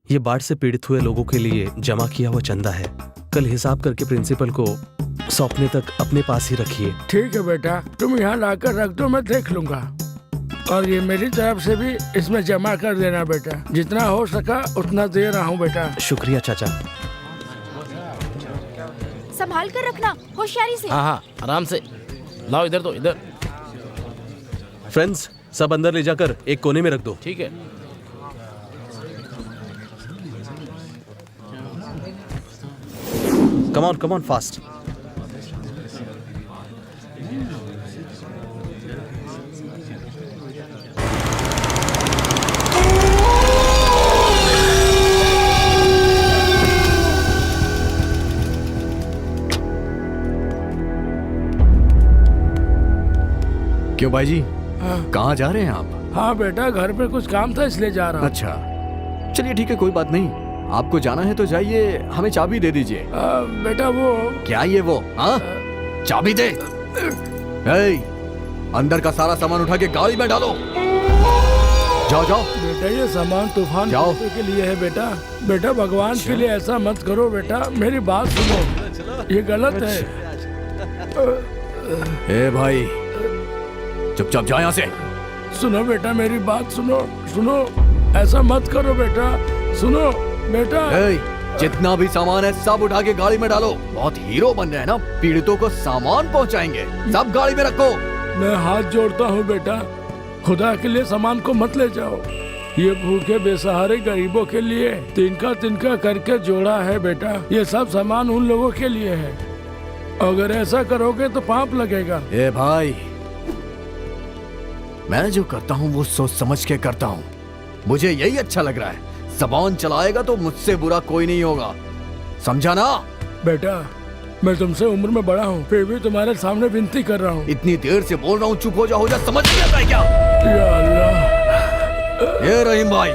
ये बाढ़ से पीड़ित हुए लोगों के लिए जमा किया हुआ चंदा है। कल हिसाब करके प्रिंसिपल को सौंपने तक अपने पास ही रखिए। ठीक है बेटा, तुम यहाँ लाकर रख दो, मैं देख लूंगा। और ये मेरी तरफ से भी इसमें जमा कर देना बेटा, जितना हो सका उतना दे रहा हूँ बेटा। शुक्रिया चाचा। संभाल कर रखना, होशियारी से। हाँ हाँ, आराम से लाओ, इधर दो, इधर। फ्रेंड्स, सब अंदर ले जाकर एक कोने में रख दो। ठीक है। Come on fast. क्यों भाई जी, हाँ। कहाँ जा रहे हैं आप? हाँ बेटा, घर पे कुछ काम था इसलिए जा रहा हूँ। अच्छा, चलिए ठीक है, कोई बात नहीं। आपको जाना है तो जाइए, हमें चाबी दे दीजिए। बेटा वो क्या ये वो? हाँ, चाबी दे। ए, अंदर का सारा सामान उठा के गाड़ी में डालो। जाओ जाओ। बेटा ये सामान तूफान के लिए है बेटा। बेटा भगवान के लिए ऐसा मत करो बेटा, मेरी बात सुनो, ये गलत है। ए भाई, चुपचाप जाओ यहाँ से। सुनो बेटा, मेरी बात सुनो, ऐसा मत करो बेटा, सुनो बेटा। जितना भी सामान है सब उठा के गाड़ी में डालो। बहुत हीरो बन रहे हैं ना, पीड़ितों को सामान पहुंचाएंगे। सब गाड़ी में रखो। मैं हाथ जोड़ता हूँ बेटा, खुदा के लिए सामान को मत ले जाओ। ये भूखे बेसहारे गरीबों के लिए तिनका करके जोड़ा है बेटा। ये सब सामान उन लोगों के लिए है। अगर ऐसा करोगे तो पाप लगेगा। ए भाई, मैं जो करता हूँ वो सोच समझ के करता हूँ। मुझे यही अच्छा लग रहा है। ज़बान चलाएगा तो मुझसे बुरा कोई नहीं होगा, समझा ना? बेटा मैं तुमसे उम्र में बड़ा हूँ, फिर भी तुम्हारे सामने विनती कर रहा हूँ। इतनी देर से बोल रहा हूँ, चुप हो जा, समझ नहीं आता है क्या? या अल्लाह। ए रहीम भाई,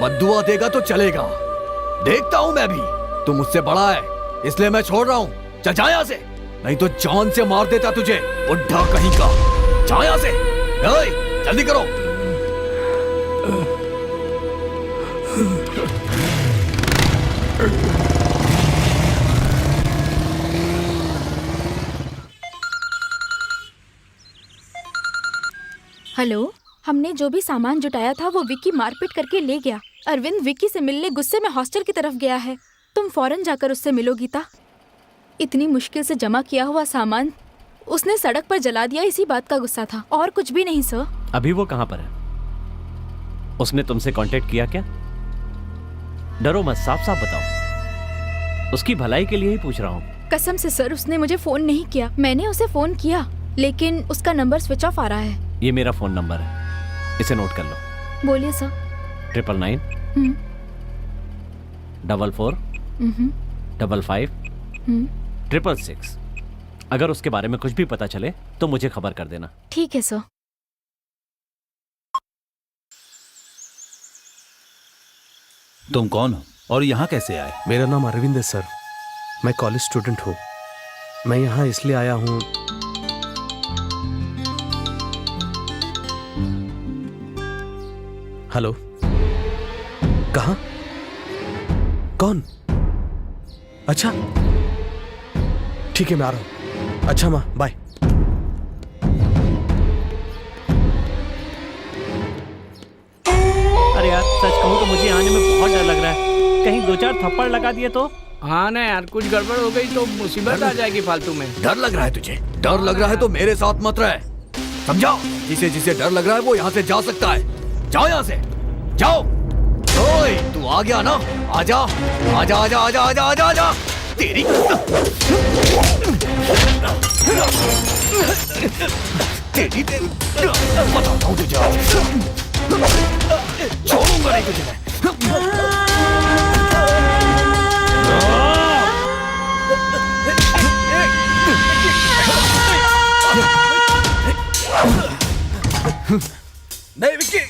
बद्दुआ देगा तो चलेगा, देखता हूँ मैं भी। तू मुझसे बड़ा है इसलिए मैं छोड़ रहा हूँ। चल जा यहाँ से, नहीं तो जान से मार देता तुझे, बुढ़ा कहीं का। जा यहाँ से, जल्दी करो। हेलो, हमने जो भी सामान जुटाया था वो विक्की मारपीट करके ले गया। अरविंद विक्की से मिलने गुस्से में हॉस्टल की तरफ गया है। तुम फौरन जाकर उससे मिलो गीता। इतनी मुश्किल से जमा किया हुआ सामान उसने सड़क पर जला दिया, इसी बात का गुस्सा था, और कुछ भी नहीं सर। अभी वो कहाँ पर है? उसने तुमसे कांटेक्ट किया क्या? डरो मत, साफ साफ बताओ। उसकी भलाई के लिए ही पूछ रहा हूँ। कसम से सर, उसने मुझे फोन नहीं किया। मैंने उसे फोन किया लेकिन उसका नंबर स्विच ऑफ आ रहा है। ये मेरा फोन नंबर है, इसे नोट कर लो। बोलिए सर। 999 44 55 666। अगर उसके बारे में कुछ भी पता चले तो मुझे खबर कर देना। ठीक है सर। तुम कौन हो और यहाँ कैसे आए? मेरा नाम अरविंद है सर, मैं कॉलेज स्टूडेंट हूँ। मैं यहाँ इसलिए आया हूँ, हेलो, कहाँ? कौन? अच्छा ठीक है, मैं आ रहा हूँ। अच्छा माँ, बाय। अरे यार, सच कहूँ तो मुझे आने में बहुत डर लग रहा है। कहीं 2-4 थप्पड़ लगा दिए तो? हाँ ना यार, कुछ गड़बड़ हो गई तो मुसीबत आ जाएगी फालतू में। डर लग रहा है तुझे? डर लग रहा है तो मेरे साथ मत रहे, समझाओ? जिसे जिसे डर लग रहा है वो यहाँ से जा सकता है। जाओ यहाँ से, जाओ। ओए, तू आ गया ना? आजा, आजा, आजा, आजा, आजा, आजा, आजा। तेरी तेरी बताता हूँ तुझे, छोड़ूंगा नहीं तुझे मैं। नहीं विक्की।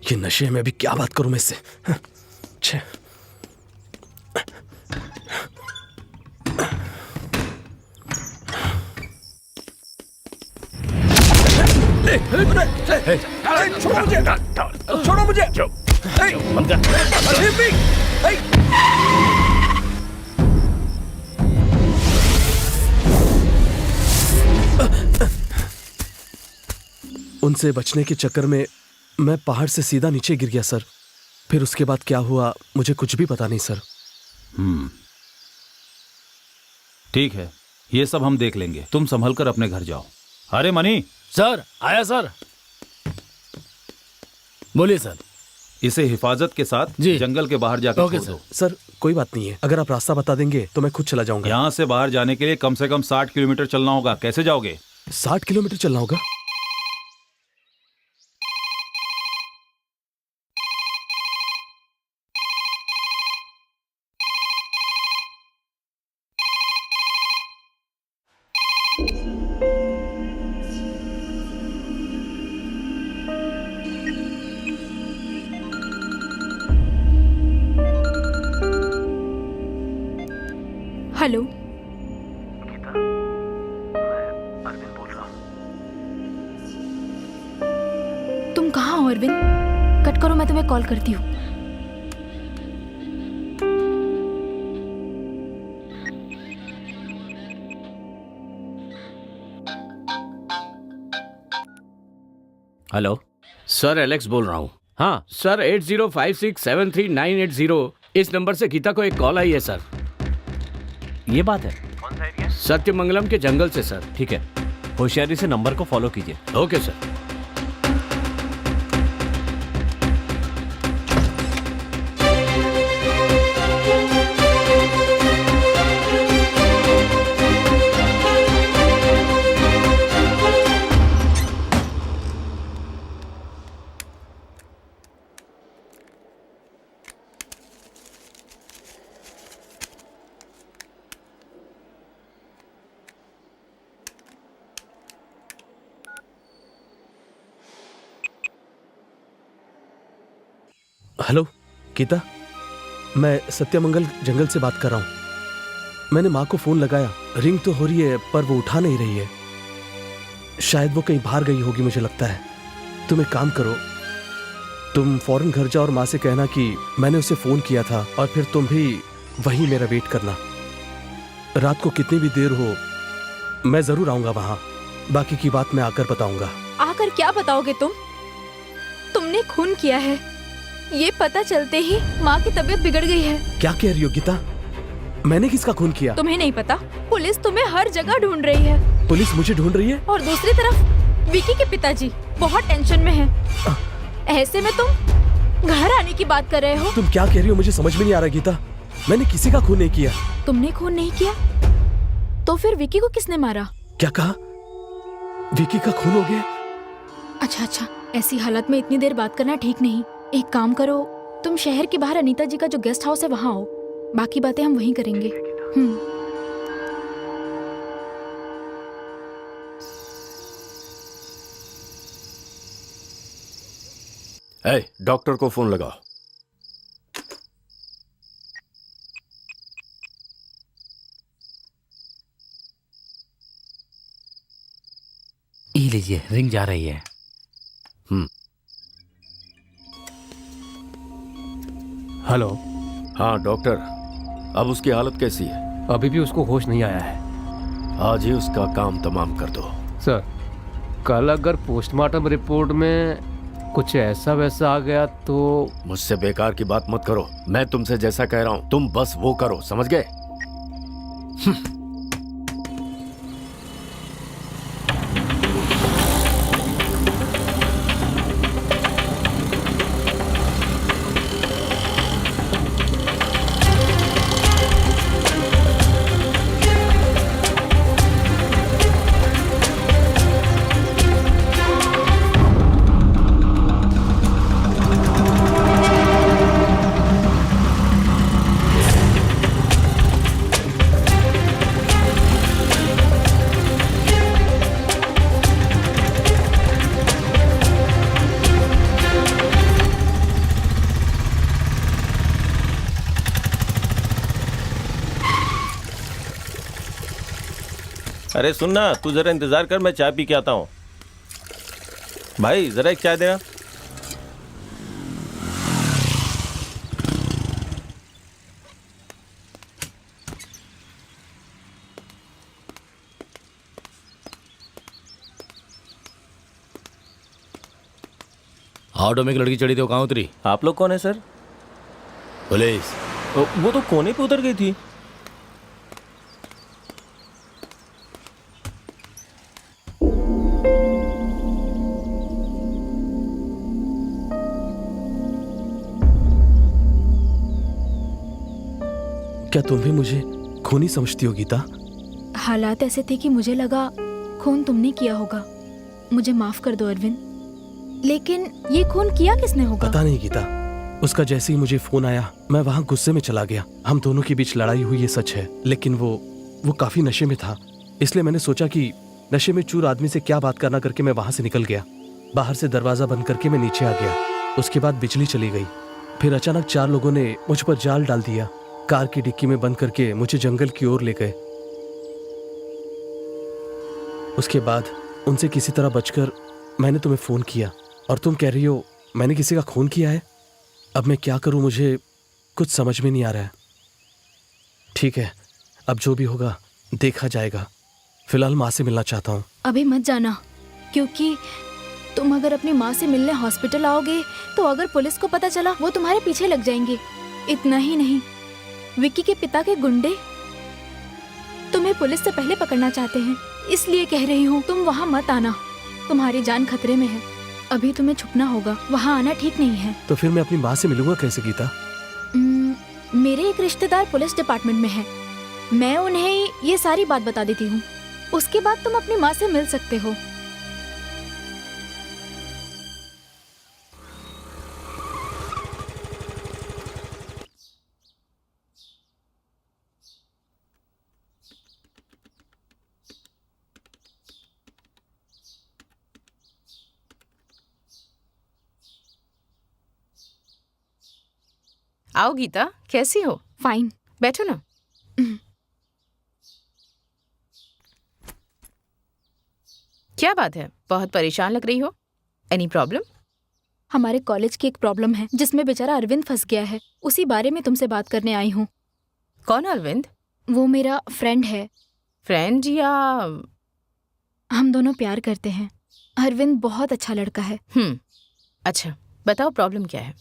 ये नशे में अभी क्या बात करूं मैं इससे? छे। छोड़ो मुझे! छोड़ो मुझे! उनसे बचने के चक्कर में मैं पहाड़ से सीधा नीचे गिर गया सर। फिर उसके बाद क्या हुआ मुझे कुछ भी पता नहीं सर। ठीक है, ये सब हम देख लेंगे, तुम संभल कर अपने घर जाओ। अरे मनी! सर आया सर। बोलिए सर। इसे हिफाजत के साथ जंगल के बाहर जाकर छोड़ दो। सर कोई बात नहीं है, अगर आप रास्ता बता देंगे तो मैं खुद चला जाऊंगा। यहाँ से बाहर जाने के लिए कम से कम 60 किलोमीटर चलना होगा। कैसे जाओगे? 60 किलोमीटर चलना होगा? हेलो, गीता, मैं अरविंद बोल रहा हूँ। तुम कहाँ हो अरविंद? कट करो, मैं तुम्हें कॉल करती हूँ। हेलो सर, एलेक्स बोल रहा हूँ। हाँ सर, 8056739980 इस नंबर से गीता को एक कॉल आई है सर। ये बात है। कौन सा एरिया? सत्यमंगलम के जंगल से सर। ठीक है, होशियारी से नंबर को फॉलो कीजिए। Okay sir. हेलो गीता, मैं सत्यमंगल जंगल से बात कर रहा हूँ। मैंने माँ को फोन लगाया, रिंग तो हो रही है पर वो उठा नहीं रही है। शायद वो कहीं बाहर गई होगी मुझे लगता है। तुम एक काम करो, तुम फौरन घर जाओ और माँ से कहना कि मैंने उसे फोन किया था और फिर तुम भी वहीं मेरा वेट करना। रात को कितनी भी देर हो मैं जरूर आऊंगा वहां। बाकी की बात मैं आकर बताऊंगा। आकर क्या बताओगे तुम? तुमने खून किया है, ये पता चलते ही माँ की तबीयत बिगड़ गई है। क्या कह रही हो गीता? मैंने किसका खून किया? तुम्हें नहीं पता? पुलिस तुम्हें हर जगह ढूंढ रही है। पुलिस मुझे ढूंढ रही है? और दूसरी तरफ विकी के पिताजी बहुत टेंशन में हैं। ऐसे में तुम घर आने की बात कर रहे हो? तुम क्या कह रही हो मुझे समझ में नहीं आ रहा गीता। मैंने किसी का खून नहीं किया। तुमने खून नहीं किया तो फिर विकी को किसने मारा? क्या कहा? विकी का खून हो गया? अच्छा, ऐसी हालत में इतनी देर बात करना ठीक नहीं। एक काम करो, तुम शहर के बाहर अनीता जी का जो गेस्ट हाउस है वहां आओ, बाकी बातें हम वहीं करेंगे। डॉक्टर को फोन लगाओ। ये लीजिए, रिंग जा रही है। हेलो। हाँ डॉक्टर, अब उसकी हालत कैसी है? अभी भी उसको होश नहीं आया है। आज ही उसका काम तमाम कर दो। सर, कल अगर पोस्टमार्टम रिपोर्ट में कुछ ऐसा वैसा आ गया तो। मुझसे बेकार की बात मत करो। मैं तुमसे जैसा कह रहा हूं तुम बस वो करो, समझ गए? अरे सुन ना, तू जरा इंतजार कर, मैं चाय पी के आता हूँ। भाई जरा एक चाय देना। ऑटो में एक लड़की चढ़ी थी, वो कहाँ उतरी? आप लोग कौन है सर? पुलिस। वो तो कोने पे उतर गई थी। क्या तुम भी मुझे खूनी समझती हो गीता? हालात ऐसे थे कि मुझे लगा खून तुमने किया होगा। मुझे माफ कर दो अरविंद, लेकिन ये खून किया किसने होगा? पता नहीं गीता, उसका जैसे ही मुझे फोन आया मैं वहाँ गुस्से में चला गया। हम दोनों के बीच लड़ाई हुई ये सच है, लेकिन वो काफी नशे में था, इसलिए मैंने सोचा कि नशे में चूर आदमी से क्या बात करना करके मैं वहाँ से निकल गया। बाहर से दरवाजा बंद करके मैं नीचे आ गया। उसके बाद बिजली चली गई। फिर अचानक 4 लोगों ने मुझ पर जाल डाल दिया। कार की डिक्की में बंद करके मुझे जंगल की ओर ले गए। उसके बाद उनसे किसी तरह बचकर मैंने तुम्हें फोन किया और तुम कह रही हो मैंने किसी का खून किया है। अब मैं क्या करूं, मुझे कुछ समझ में नहीं आ रहा है। ठीक है, अब जो भी होगा देखा जाएगा। फिलहाल माँ से मिलना चाहता हूँ। अभी मत जाना, क्योंकि तुम अगर अपनी माँ से मिलने हॉस्पिटल आओगे तो अगर पुलिस को पता चला वो तुम्हारे पीछे लग जाएंगे। इतना ही नहीं, विक्की के पिता के गुंडे तुम्हें पुलिस से पहले पकड़ना चाहते हैं। इसलिए कह रही हूँ तुम वहाँ मत आना, तुम्हारी जान खतरे में है। अभी तुम्हें छुपना होगा, वहाँ आना ठीक नहीं है। तो फिर मैं अपनी माँ से मिलूंगा कैसे गीता? मेरे एक रिश्तेदार पुलिस डिपार्टमेंट में है, मैं उन्हें ये सारी बात बता देती हूँ। उसके बाद तुम अपनी माँ से मिल सकते हो। आओ गीता, कैसी हो? फाइन, बैठो ना। क्या बात है, बहुत परेशान लग रही हो? Any problem? हमारे कॉलेज की एक प्रॉब्लम है जिसमें बेचारा अरविंद फंस गया है, उसी बारे में तुमसे बात करने आई हूँ। कौन अरविंद? वो मेरा फ्रेंड है। फ्रेंड या? हम दोनों प्यार करते हैं। अरविंद बहुत अच्छा लड़का है। अच्छा, बताओ प्रॉब्लम क्या है?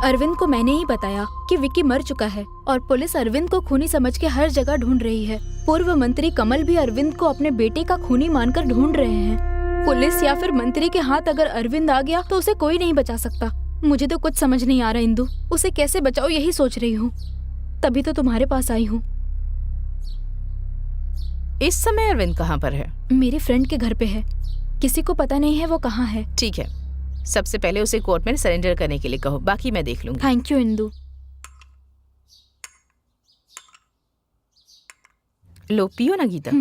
अरविंद को मैंने ही बताया कि विक्की मर चुका है और पुलिस अरविंद को खूनी समझ के हर जगह ढूंढ रही है। पूर्व मंत्री कमल भी अरविंद को अपने बेटे का खूनी मानकर ढूंढ रहे हैं। पुलिस या फिर मंत्री के हाथ अगर अरविंद आ गया तो उसे कोई नहीं बचा सकता। मुझे तो कुछ समझ नहीं आ रहा इंदु, उसे कैसे बचाओ यही सोच रही हूँ, तभी तो तुम्हारे पास आई हूँ। इस समय अरविंद कहाँ पर है? मेरे फ्रेंड के घर पे है, किसी को पता नहीं है वो कहाँ है। ठीक है, सबसे पहले उसे कोर्ट में सरेंडर करने के लिए कहो, बाकी मैं देख लूंगी। Thank you Indu. लो पियो ना Geeta.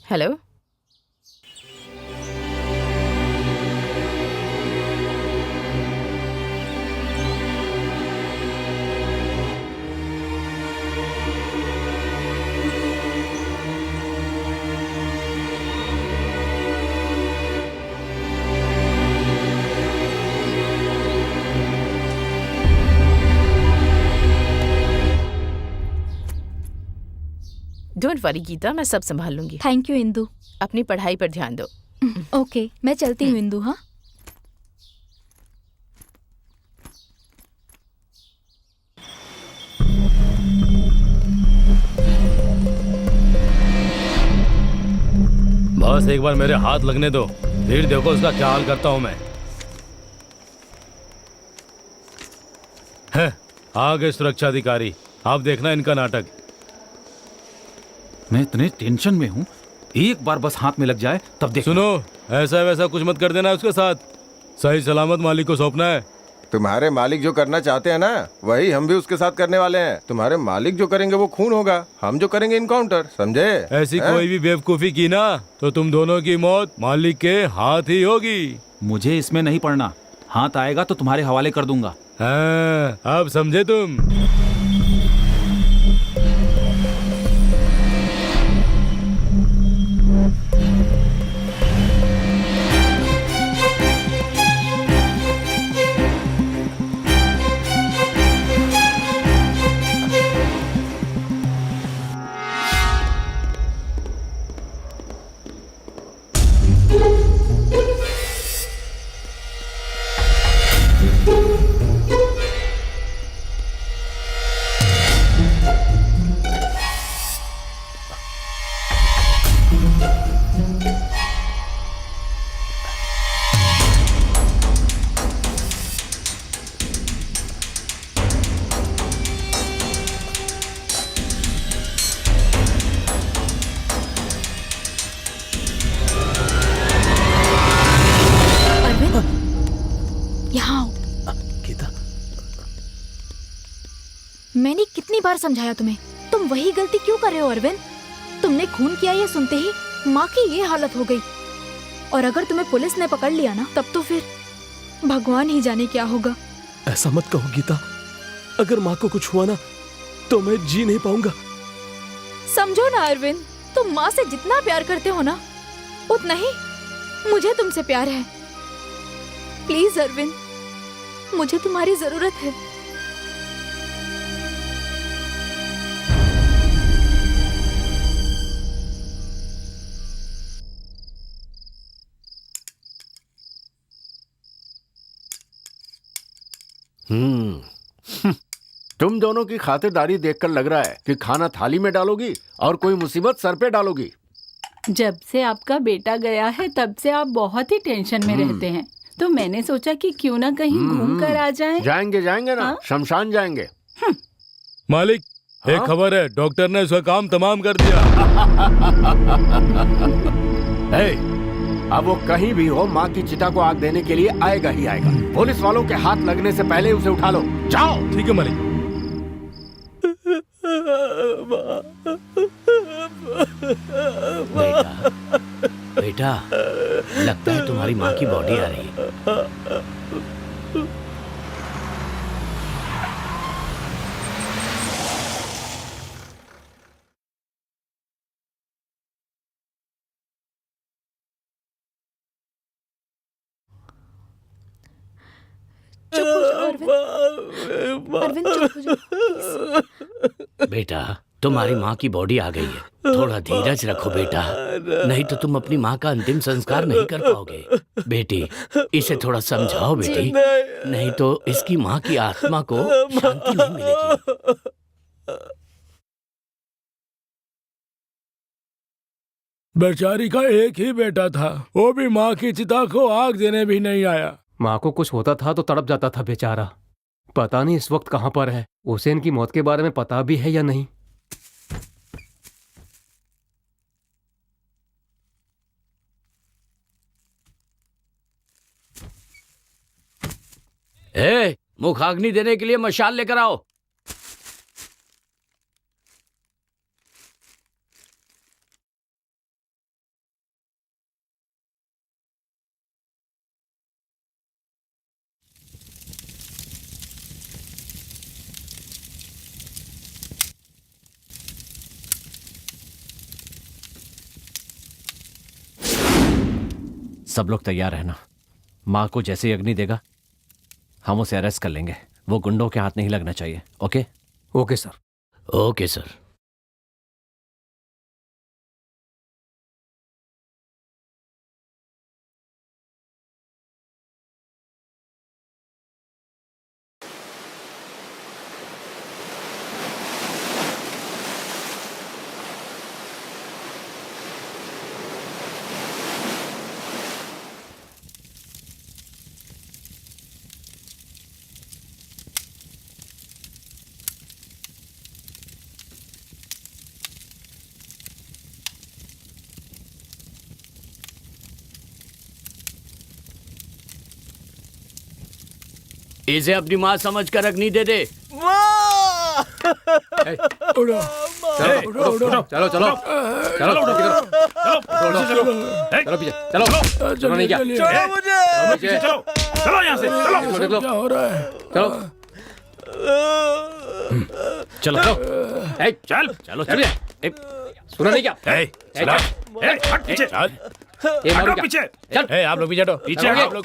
Hello, don't worry Geeta, मैं सब संभाल लूंगी। Thank you Indu. अपनी पढ़ाई पर ध्यान दो। ओके, मैं चलती हूँ इंदु। हाँ, बस एक बार मेरे हाथ लगने दो, फिर देखो उसका क्या हाल करता हूं मैं। आ गए सुरक्षा अधिकारी, आप देखना इनका नाटक। मैं इतने टेंशन में हूँ, एक बार बस हाथ में लग जाए तब देख। सुनो, ऐसा वैसा कुछ मत कर देना उसके साथ, सही सलामत मालिक को सौंपना है। तुम्हारे मालिक जो करना चाहते हैं ना, वही हम भी उसके साथ करने वाले हैं। तुम्हारे मालिक जो करेंगे वो खून होगा, हम जो करेंगे इनकाउंटर, समझे? ऐसी कोई भी बेवकूफी की ना तो तुम दोनों की मौत मालिक के हाथ ही होगी। मुझे इसमें नहीं पड़ना, हाथ आएगा तो तुम्हारे हवाले कर दूंगा। हाँ, अब समझे तुम। मैंने कितनी बार समझाया तुम्हें, तुम वही गलती क्यों कर रहे हो अरविंद? तुमने खून किया ये सुनते ही माँ की ये हालत हो गई, और अगर तुम्हें पुलिस ने पकड़ लिया ना, तब तो फिर भगवान ही जाने क्या होगा। ऐसा मत कहो गीता, अगर माँ को कुछ हुआ ना तो मैं जी नहीं पाऊंगा। समझो ना अरविंद, तुम माँ से जितना प्यार करते हो ना, उतना ही मुझे तुमसे प्यार है। प्लीज अरविंद, मुझे तुम्हारी जरूरत है। तुम दोनों की खातिरदारी देखकर लग रहा है कि खाना थाली में डालोगी और कोई मुसीबत सर पे डालोगी। जब से आपका बेटा गया है तब से आप बहुत ही टेंशन में रहते हैं, तो मैंने सोचा कि क्यों ना कहीं घूम कर आ जाएं। जाएंगे ना, शमशान जाएंगे। मालिक, एक खबर है, डॉक्टर ने उसका काम तमाम कर दिया। अब वो कहीं भी हो, माँ की चिता को आग देने के लिए आएगा ही आएगा। पुलिस वालों के हाथ लगने से पहले उसे उठा लो। जाओ। ठीक है मालिक। बेटा, लगता है तुम्हारी माँ की बॉडी आ रही है। चुप हो जाओ अरविंद, अरविंद चुप हो जाओ। बेटा, तुम्हारी माँ की बॉडी आ गई है, थोड़ा धीरज रखो बेटा, नहीं तो तुम अपनी माँ का अंतिम संस्कार नहीं कर पाओगे। बेटी, इसे थोड़ा समझाओ बेटी, नहीं तो इसकी माँ की आत्मा को शांति नहीं मिलेगी। बेचारी का एक ही बेटा था, वो भी माँ की चिता को आग देने भी नहीं आया। माँ को कुछ होता था तो तड़प जाता था बेचारा। पता नहीं इस वक्त कहाँ पर है। उसे इनकी मौत के बारे में पता भी है या नहीं। मुखाग्नि देने के लिए मशाल लेकर आओ। सब लोग तैयार रहना। माँ को जैसे ही अग्नि देगा हम उसे अरेस्ट कर लेंगे। वो गुंडों के हाथ नहीं लगना चाहिए। Okay? Okay sir. Okay sir. इसे अपनी माँ समझ कर अग्नि दे दे। चलो चलो चलो चलो चलो पीछे चलो चलो नहीं क्या चलो यहाँ से चलो क्या हो रहा है चलो चलो चल चलो चल सुना नहीं क्या हट पीछे हटो पीछे चल आप लोग पीछे हटो पीछे आप लोग।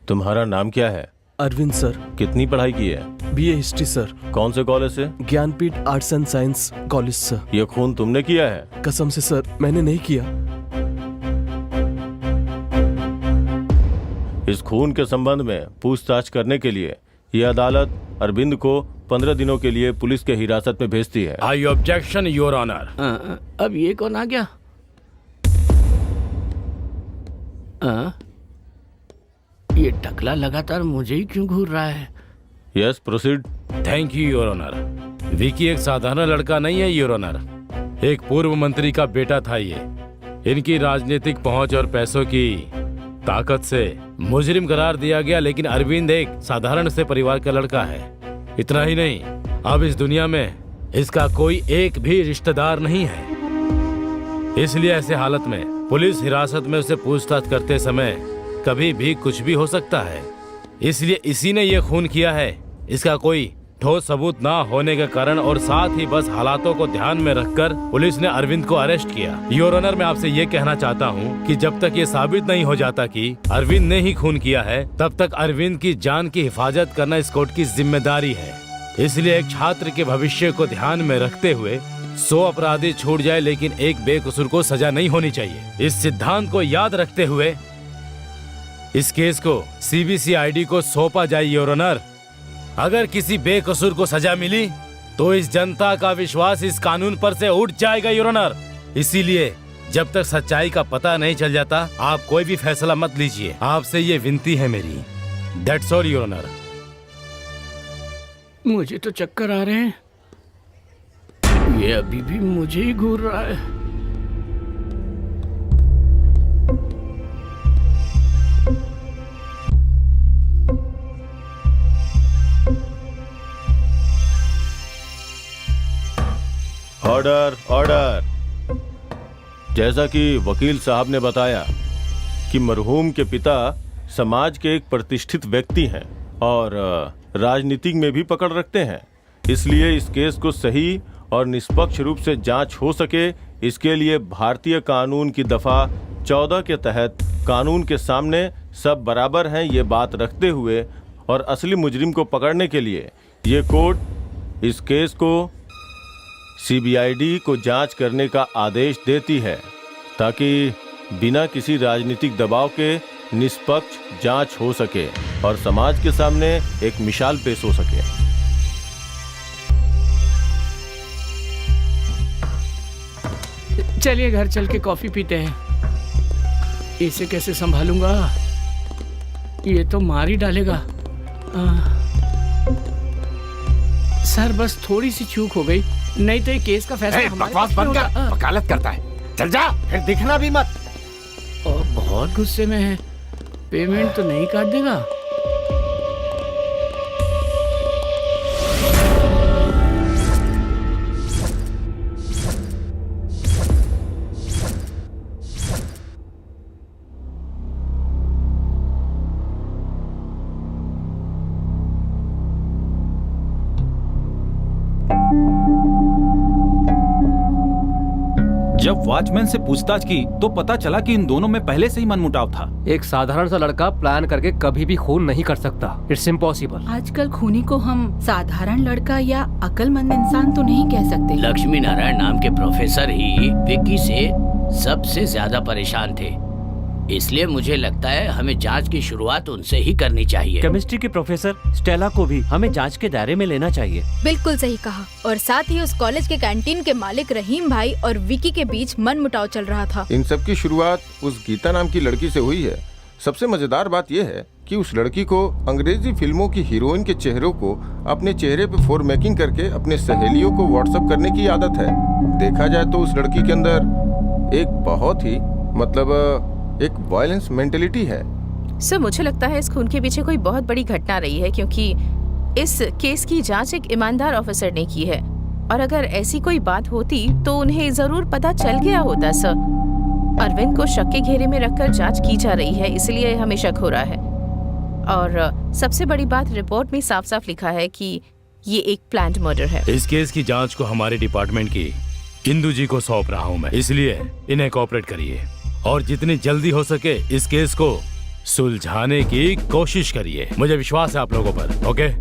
तुम्हारा नाम क्या है? अरविंद सर। कितनी पढ़ाई की है? BA history sir. कौन से कॉलेज से? Jnanpith arts and science college sir. ये खून तुमने किया है? कसम से सर मैंने नहीं किया। इस खून के संबंध में पूछताछ करने के लिए ये अदालत अरविंद को 15 दिनों के लिए पुलिस के हिरासत में भेजती है। आई ऑब्जेक्शन योर ऑनर। अब ये कौन आ गया? ये टकला लगातार मुझे ही क्यों घूर रहा है? Yes proceed. Thank you your honour. Vicky एक साधारण लड़का नहीं है योर ऑनर, एक पूर्व मंत्री का बेटा था ये। इनकी राजनीतिक पहुंच और पैसों की ताकत से मुजरिम करार दिया गया, लेकिन अरविंद एक साधारण से परिवार का लड़का है। इतना ही नहीं, अब इस दुनिया में इसका कोई एक भी रिश्तेदार नहीं है। इसलिए ऐसे हालत में पुलिस हिरासत में उसे पूछताछ करते समय कभी भी कुछ भी हो सकता है। इसलिए इसी ने ये खून किया है। इसका कोई ठोस सबूत ना होने के कारण और साथ ही बस हालातों को ध्यान में रखकर पुलिस ने अरविंद को अरेस्ट किया। योर ऑनर, मैं आपसे ये कहना चाहता हूँ कि जब तक ये साबित नहीं हो जाता कि अरविंद ने ही खून किया है, तब तक अरविंद की जान की हिफाजत करना इस कोर्ट की जिम्मेदारी है। इसलिए एक छात्र के भविष्य को ध्यान में रखते हुए 100 अपराधी छूट जाए, लेकिन एक बेकसूर को सजा नहीं होनी चाहिए। इस सिद्धांत को याद रखते हुए इस केस को सीबीसीआईडी को सौंपा जाए योर ऑनर। अगर किसी बेकसूर को सजा मिली तो इस जनता का विश्वास इस कानून पर से उठ जाएगा योर ऑनर। इसीलिए जब तक सच्चाई का पता नहीं चल जाता, आप कोई भी फैसला मत लीजिए। आपसे ये विनती है मेरी। That's all your honour. मुझे तो चक्कर आ रहे हैं, ये अभी भी मुझे ही घूर रहा है। Order order. जैसा कि वकील साहब ने बताया कि मरहूम के पिता समाज के एक प्रतिष्ठित व्यक्ति हैं और राजनीतिक में भी पकड़ रखते हैं, इसलिए इस केस को सही और निष्पक्ष रूप से जांच हो सके, इसके लिए भारतीय कानून की दफा 14 के तहत कानून के सामने सब बराबर हैं ये बात रखते हुए और असली मुजरिम को पकड़ने के लिए ये कोर्ट इस केस को सीबीआईडी को जांच करने का आदेश देती है, ताकि बिना किसी राजनीतिक दबाव के निष्पक्ष जांच हो सके और समाज के सामने एक मिसाल पेश हो सके। चलिए घर चल के कॉफी पीते हैं। इसे कैसे संभालूंगा? ये तो मार ही डालेगा। सर बस थोड़ी सी चूक हो गई, नहीं तो ये केस का फैसला बकवास बंद कर, वकालत करता है। चल जा, फिर दिखना भी मत। और बहुत गुस्से में है, पेमेंट तो नहीं काट देगा? जब वॉचमैन से पूछताछ की तो पता चला कि इन दोनों में पहले से ही मनमुटाव था। एक साधारण सा लड़का प्लान करके कभी भी खून नहीं कर सकता। It's impossible. आजकल खूनी को हम साधारण लड़का या अक्लमंद इंसान तो नहीं कह सकते। लक्ष्मी नारायण नाम के प्रोफेसर ही विक्की से सबसे ज्यादा परेशान थे। इसलिए मुझे लगता है हमें जांच की शुरुआत उनसे ही करनी चाहिए। केमिस्ट्री की प्रोफेसर स्टेला को भी हमें जांच के दायरे में लेना चाहिए। बिल्कुल सही कहा। और साथ ही उस कॉलेज के कैंटीन के मालिक रहीम भाई और विकी के बीच मनमुटाव चल रहा था। इन सब की शुरुआत उस गीता नाम की लड़की से हुई है। सबसे मजेदार बात यह है कि उस लड़की को अंग्रेजी फिल्मों की हीरोइन के चेहरों को अपने चेहरे पे फॉर्मेटिंग करके अपने सहेलियों को व्हाट्सएप करने की आदत है। देखा जाए तो उस लड़की के अंदर एक बहुत ही एक वायलेंस मेंटेलिटी है। सर मुझे लगता है इस खून के पीछे कोई बहुत बड़ी घटना रही है, क्योंकि इस केस की जांच एक ईमानदार ऑफिसर ने की है, और अगर ऐसी कोई बात होती तो उन्हें जरूर पता चल गया होता। सर अरविंद को शक के घेरे में रखकर जांच की जा रही है, इसलिए हमें शक हो रहा है। और सबसे बड़ी बात, रिपोर्ट में साफ साफ लिखा है कि ये एक प्लान्ड मर्डर है। इस केस की जांच को हमारे डिपार्टमेंट की इंदु जी को सौंप रहा हूं मैं, इसलिए इन्हें कोऑपरेट करिए और जितनी जल्दी हो सके इस केस को सुलझाने की कोशिश करिए। मुझे विश्वास है आप लोगों पर। ओके?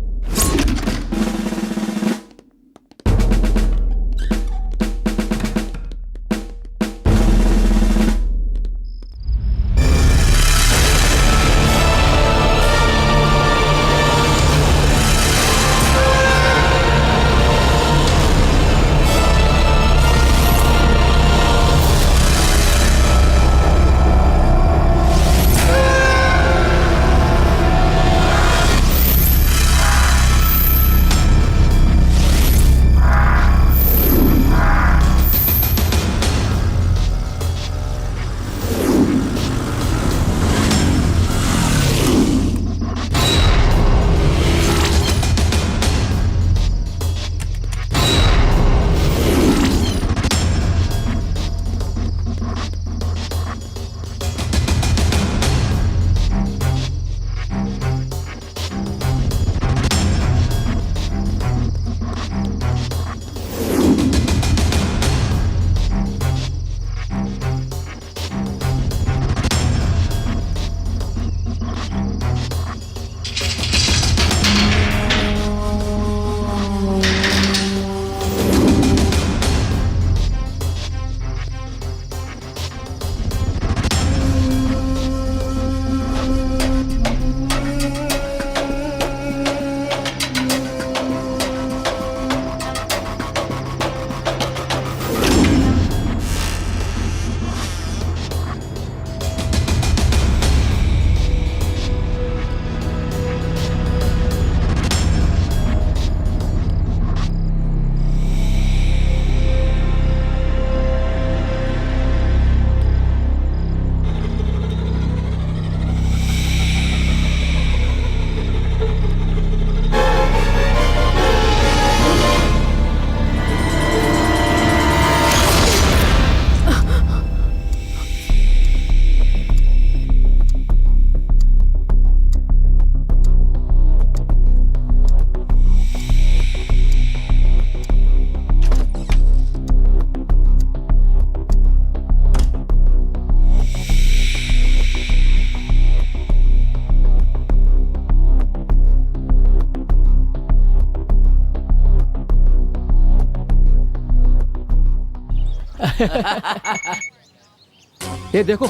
ये देखो,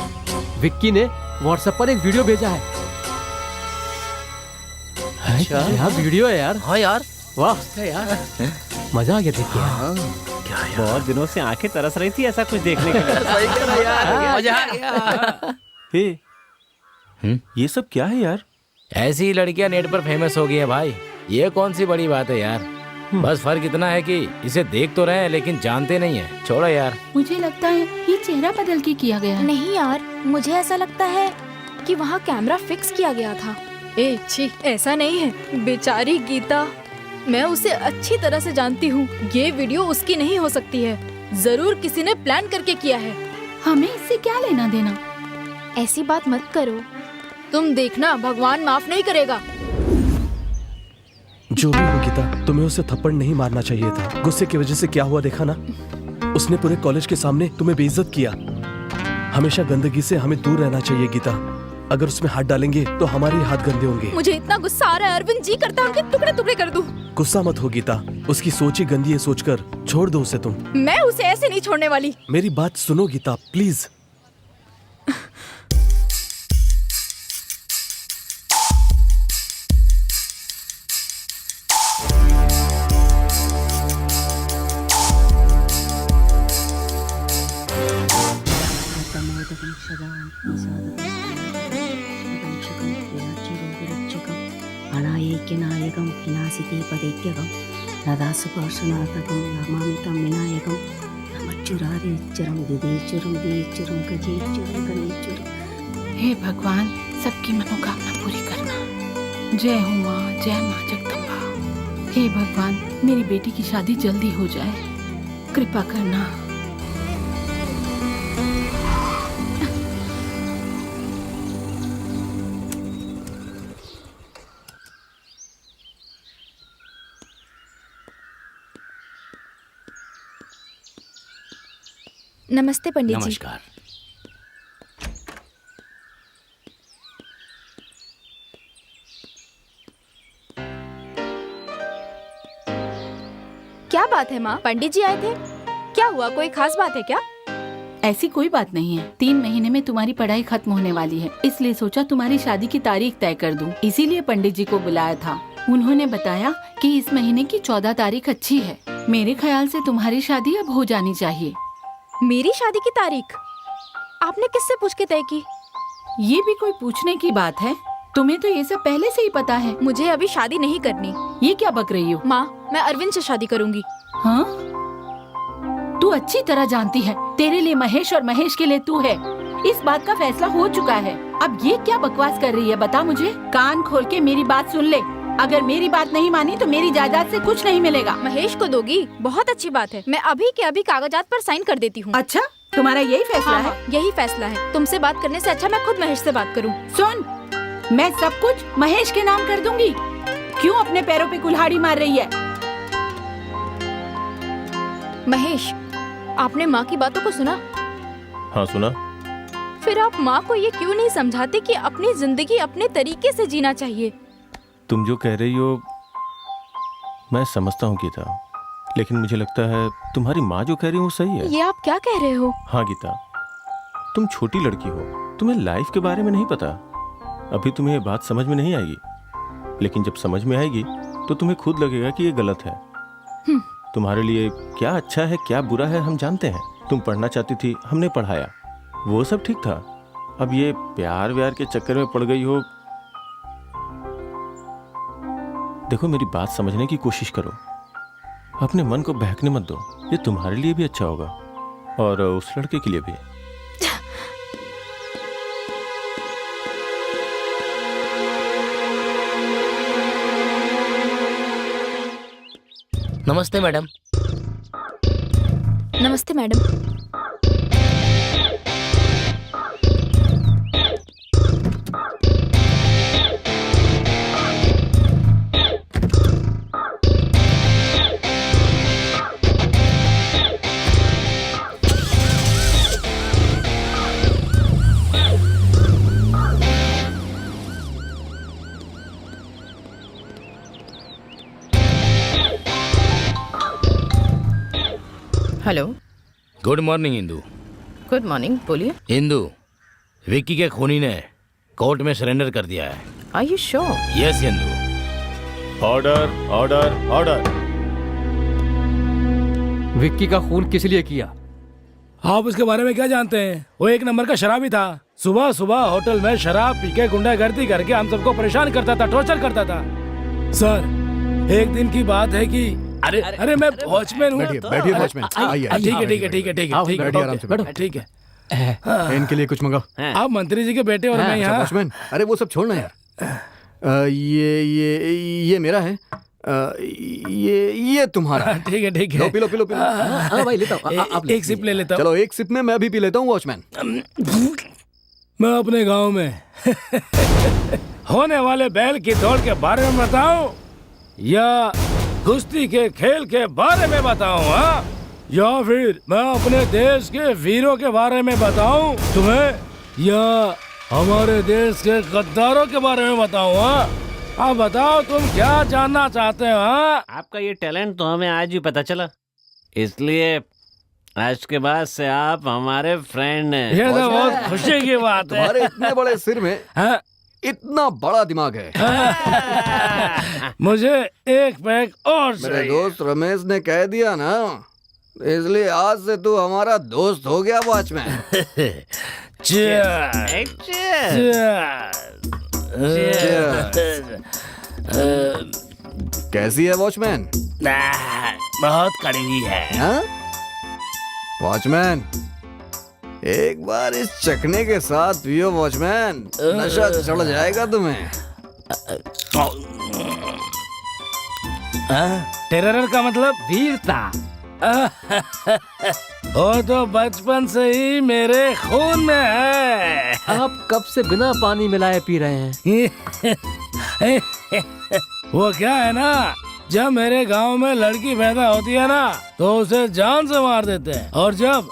विक्की ने व्हाट्सएप पर एक वीडियो भेजा है। अच्छा, यहाँ वीडियो है यार। हाँ यार, वाह यार, मजा आ गया देख के यार। क्या यार? बहुत दिनों से आंखें तरस रही थी ऐसा कुछ देखने के लिए। सही कह रहा यार, मजा आ गया। हे, ये सब क्या है यार? ऐसी लड़कियां नेट पर फेमस हो गई है भाई, ये कौन सी बड़ी बात है यार। बस फर्क इतना है कि इसे देख तो रहे हैं लेकिन जानते नहीं है। छोड़ो यार। मुझे लगता है ये चेहरा बदल के किया गया है। नहीं यार, मुझे ऐसा लगता है कि वहाँ कैमरा फिक्स किया गया था। ए छी, ऐसा नहीं है। बेचारी गीता, मैं उसे अच्छी तरह से जानती हूँ। ये वीडियो उसकी नहीं हो सकती है। जरूर किसी ने प्लान करके किया है। हमें इससे क्या लेना देना? ऐसी बात मत करो, तुम देखना भगवान माफ नहीं करेगा। जो भी हो गीता, तुम्हें उसे थप्पड़ नहीं मारना चाहिए था। गुस्से की वजह से क्या हुआ देखा ना, उसने पूरे कॉलेज के सामने तुम्हें बेइज्जत किया। हमेशा गंदगी से हमें दूर रहना चाहिए गीता। अगर उसमें हाथ डालेंगे तो हमारे ही हाथ गंदे होंगे। मुझे इतना गुस्सा आ रहा है अरविंद जी, करता हूँ कि टुकड़े टुकड़े कर दूं। गुस्सा मत हो गीता, उसकी सोच ही गंदी है, सोचकर छोड़ दो उसे तुम। मैं उसे ऐसे नहीं छोड़ने वाली। मेरी बात सुनो गीता प्लीज। साधकं सदां साधकं विराज्यरोगरक्षकम् अनायैक्यनायकं विनाशिते पदैत्यकं नदासुपार्श्वनाथकं नमामि तं विनायकं नमच्चुरादिच्चरं दिदेच्चुरं देच्चुरं गजेच्चुरं गणेच्चुरं। हे भगवान, सबकी मनोकामना पूरी करना। जय हो माँ, जय माँ जगदम्बा। हे भगवान, मेरी बेटी की शादी जल्दी हो जाए, कृपा करना। नमस्ते पंडित जी। नमस्कार। क्या बात है माँ, पंडित जी आए थे? क्या हुआ, कोई खास बात है क्या? ऐसी कोई बात नहीं है। 3 महीने में तुम्हारी पढ़ाई खत्म होने वाली है, इसलिए सोचा तुम्हारी शादी की तारीख तय कर दूं। इसीलिए पंडित जी को बुलाया था। उन्होंने बताया कि इस महीने की 14 तारीख अच्छी है। मेरे ख्याल से तुम्हारी शादी अब हो जानी चाहिए। मेरी शादी की तारीख आपने किससे पूछ के तय की? ये भी कोई पूछने की बात है? तुम्हें तो ये सब पहले से ही पता है। मुझे अभी शादी नहीं करनी। ये क्या बक रही हो? माँ, मैं अरविंद से शादी करूंगी। हाँ? तू अच्छी तरह जानती है, तेरे लिए महेश और महेश के लिए तू है। इस बात का फैसला हो चुका है। अब ये क्या बकवास कर रही है, बता मुझे। कान खोल के मेरी बात सुन ले। अगर मेरी बात नहीं मानी तो मेरी जायदाद से कुछ नहीं मिलेगा। महेश को दोगी? बहुत अच्छी बात है, मैं अभी के अभी कागजात पर साइन कर देती हूँ। अच्छा, तुम्हारा यही फैसला है? यही फैसला है। तुमसे बात करने से अच्छा मैं खुद महेश से बात करूँ। सुन, मैं सब कुछ महेश के नाम कर दूंगी। क्यों अपने पैरों पे कुल्हाड़ी मार रही है? महेश, आपने माँ की बातों को सुना? हाँ सुना। फिर आप माँ को ये क्यों नहीं समझाते कि अपनी जिंदगी अपने तरीके से जीना चाहिए? तुम जो कह रही हो मैं समझता हूँ गीता, लेकिन मुझे लगता है तुम्हारी माँ जो कह रही है वो सही है। ये आप क्या कह रहे हो? हाँ गीता, तुम छोटी लड़की हो, तुम्हें लाइफ के बारे में नहीं पता। अभी तुम्हें ये बात समझ में नहीं आएगी, लेकिन जब समझ में आएगी तो तुम्हें खुद लगेगा कि ये गलत है। तुम्हारे लिए क्या अच्छा है क्या बुरा है हम जानते हैं। तुम पढ़ना चाहती थी, हमने पढ़ाया, वो सब ठीक था। अब ये प्यार व्यार के चक्कर में पड़ गई हो। देखो मेरी बात समझने की कोशिश करो, अपने मन को बहकने मत दो। ये तुम्हारे लिए भी अच्छा होगा और उस लड़के के लिए भी। नमस्ते मैडम। नमस्ते madam. Hello. Good morning Indu. Good morning, बोलिए। इंदू, विक्की के खूनी ने कोर्ट में सरेंडर कर दिया है। Are you sure? Yes Indu. Order order order. Vicky का खून किस लिए किया? आप उसके बारे में क्या जानते हैं? वो एक नंबर का शराबी था। सुबह सुबह होटल में शराब पी के गुंडागर्दी करके हम सबको परेशान करता था, टॉर्चर करता था। सर, एक दिन की बात है कि अरे मैं वॉचमैन हूँ। बैठिए वॉचमैन, आइए। ठीक है ठीक है ठीक है ठीक है ठीक है, आराम से बैठो। ठीक है। इनके लिए कुछ मंगाओ। आप मंत्री जी के बेटे और मैं यहाँ। वॉचमैन, अरे वो सब छोड़ना यार। ये मेरा है, ये तुम्हारा। ठीक है ठीक है। P low P low P low. हाँ भाई लेता हूँ, आप एक सिप ले लेता हूँ। चलो एक सिप में मैं भी पी लेता हूँ वॉचमैन। मैं अपने गांव में होने वाले बैल की दौड़ के बारे में बताऊं या कुश्ती के खेल के बारे में बताऊं? हाँ, या फिर मैं अपने देश के वीरों के बारे में बताऊं तुम्हें, या हमारे देश के गद्दारों के बारे में बताऊं? हाँ, आप बताओ तुम क्या जानना चाहते हो? हाँ, आपका ये टैलेंट तो हमें आज ही पता चला, इसलिए आज के बाद से आप हमारे फ्रेंड हैं। ये तो बहुत खुशी की बात है। तुम्हारे इतने बड़े सिर में इतना बड़ा दिमाग है। मुझे एक पैक और मेरे दोस्त रमेश ने कह दिया ना, इसलिए आज से तू हमारा दोस्त हो गया वॉचमैन। कैसी है वॉचमैन? बहुत कड़वी है। हाँ? वॉचमैन, एक बार इस चखने के साथ पियो वॉचमैन, नशा चढ़ जाएगा तुम्हें। टेरर का मतलब वीरता। वो तो बचपन से ही मेरे खून में है। आप कब से बिना पानी मिलाए पी रहे हैं? वो क्या है ना, जब मेरे गांव में लड़की पैदा होती है ना तो उसे जान से मार देते हैं, और जब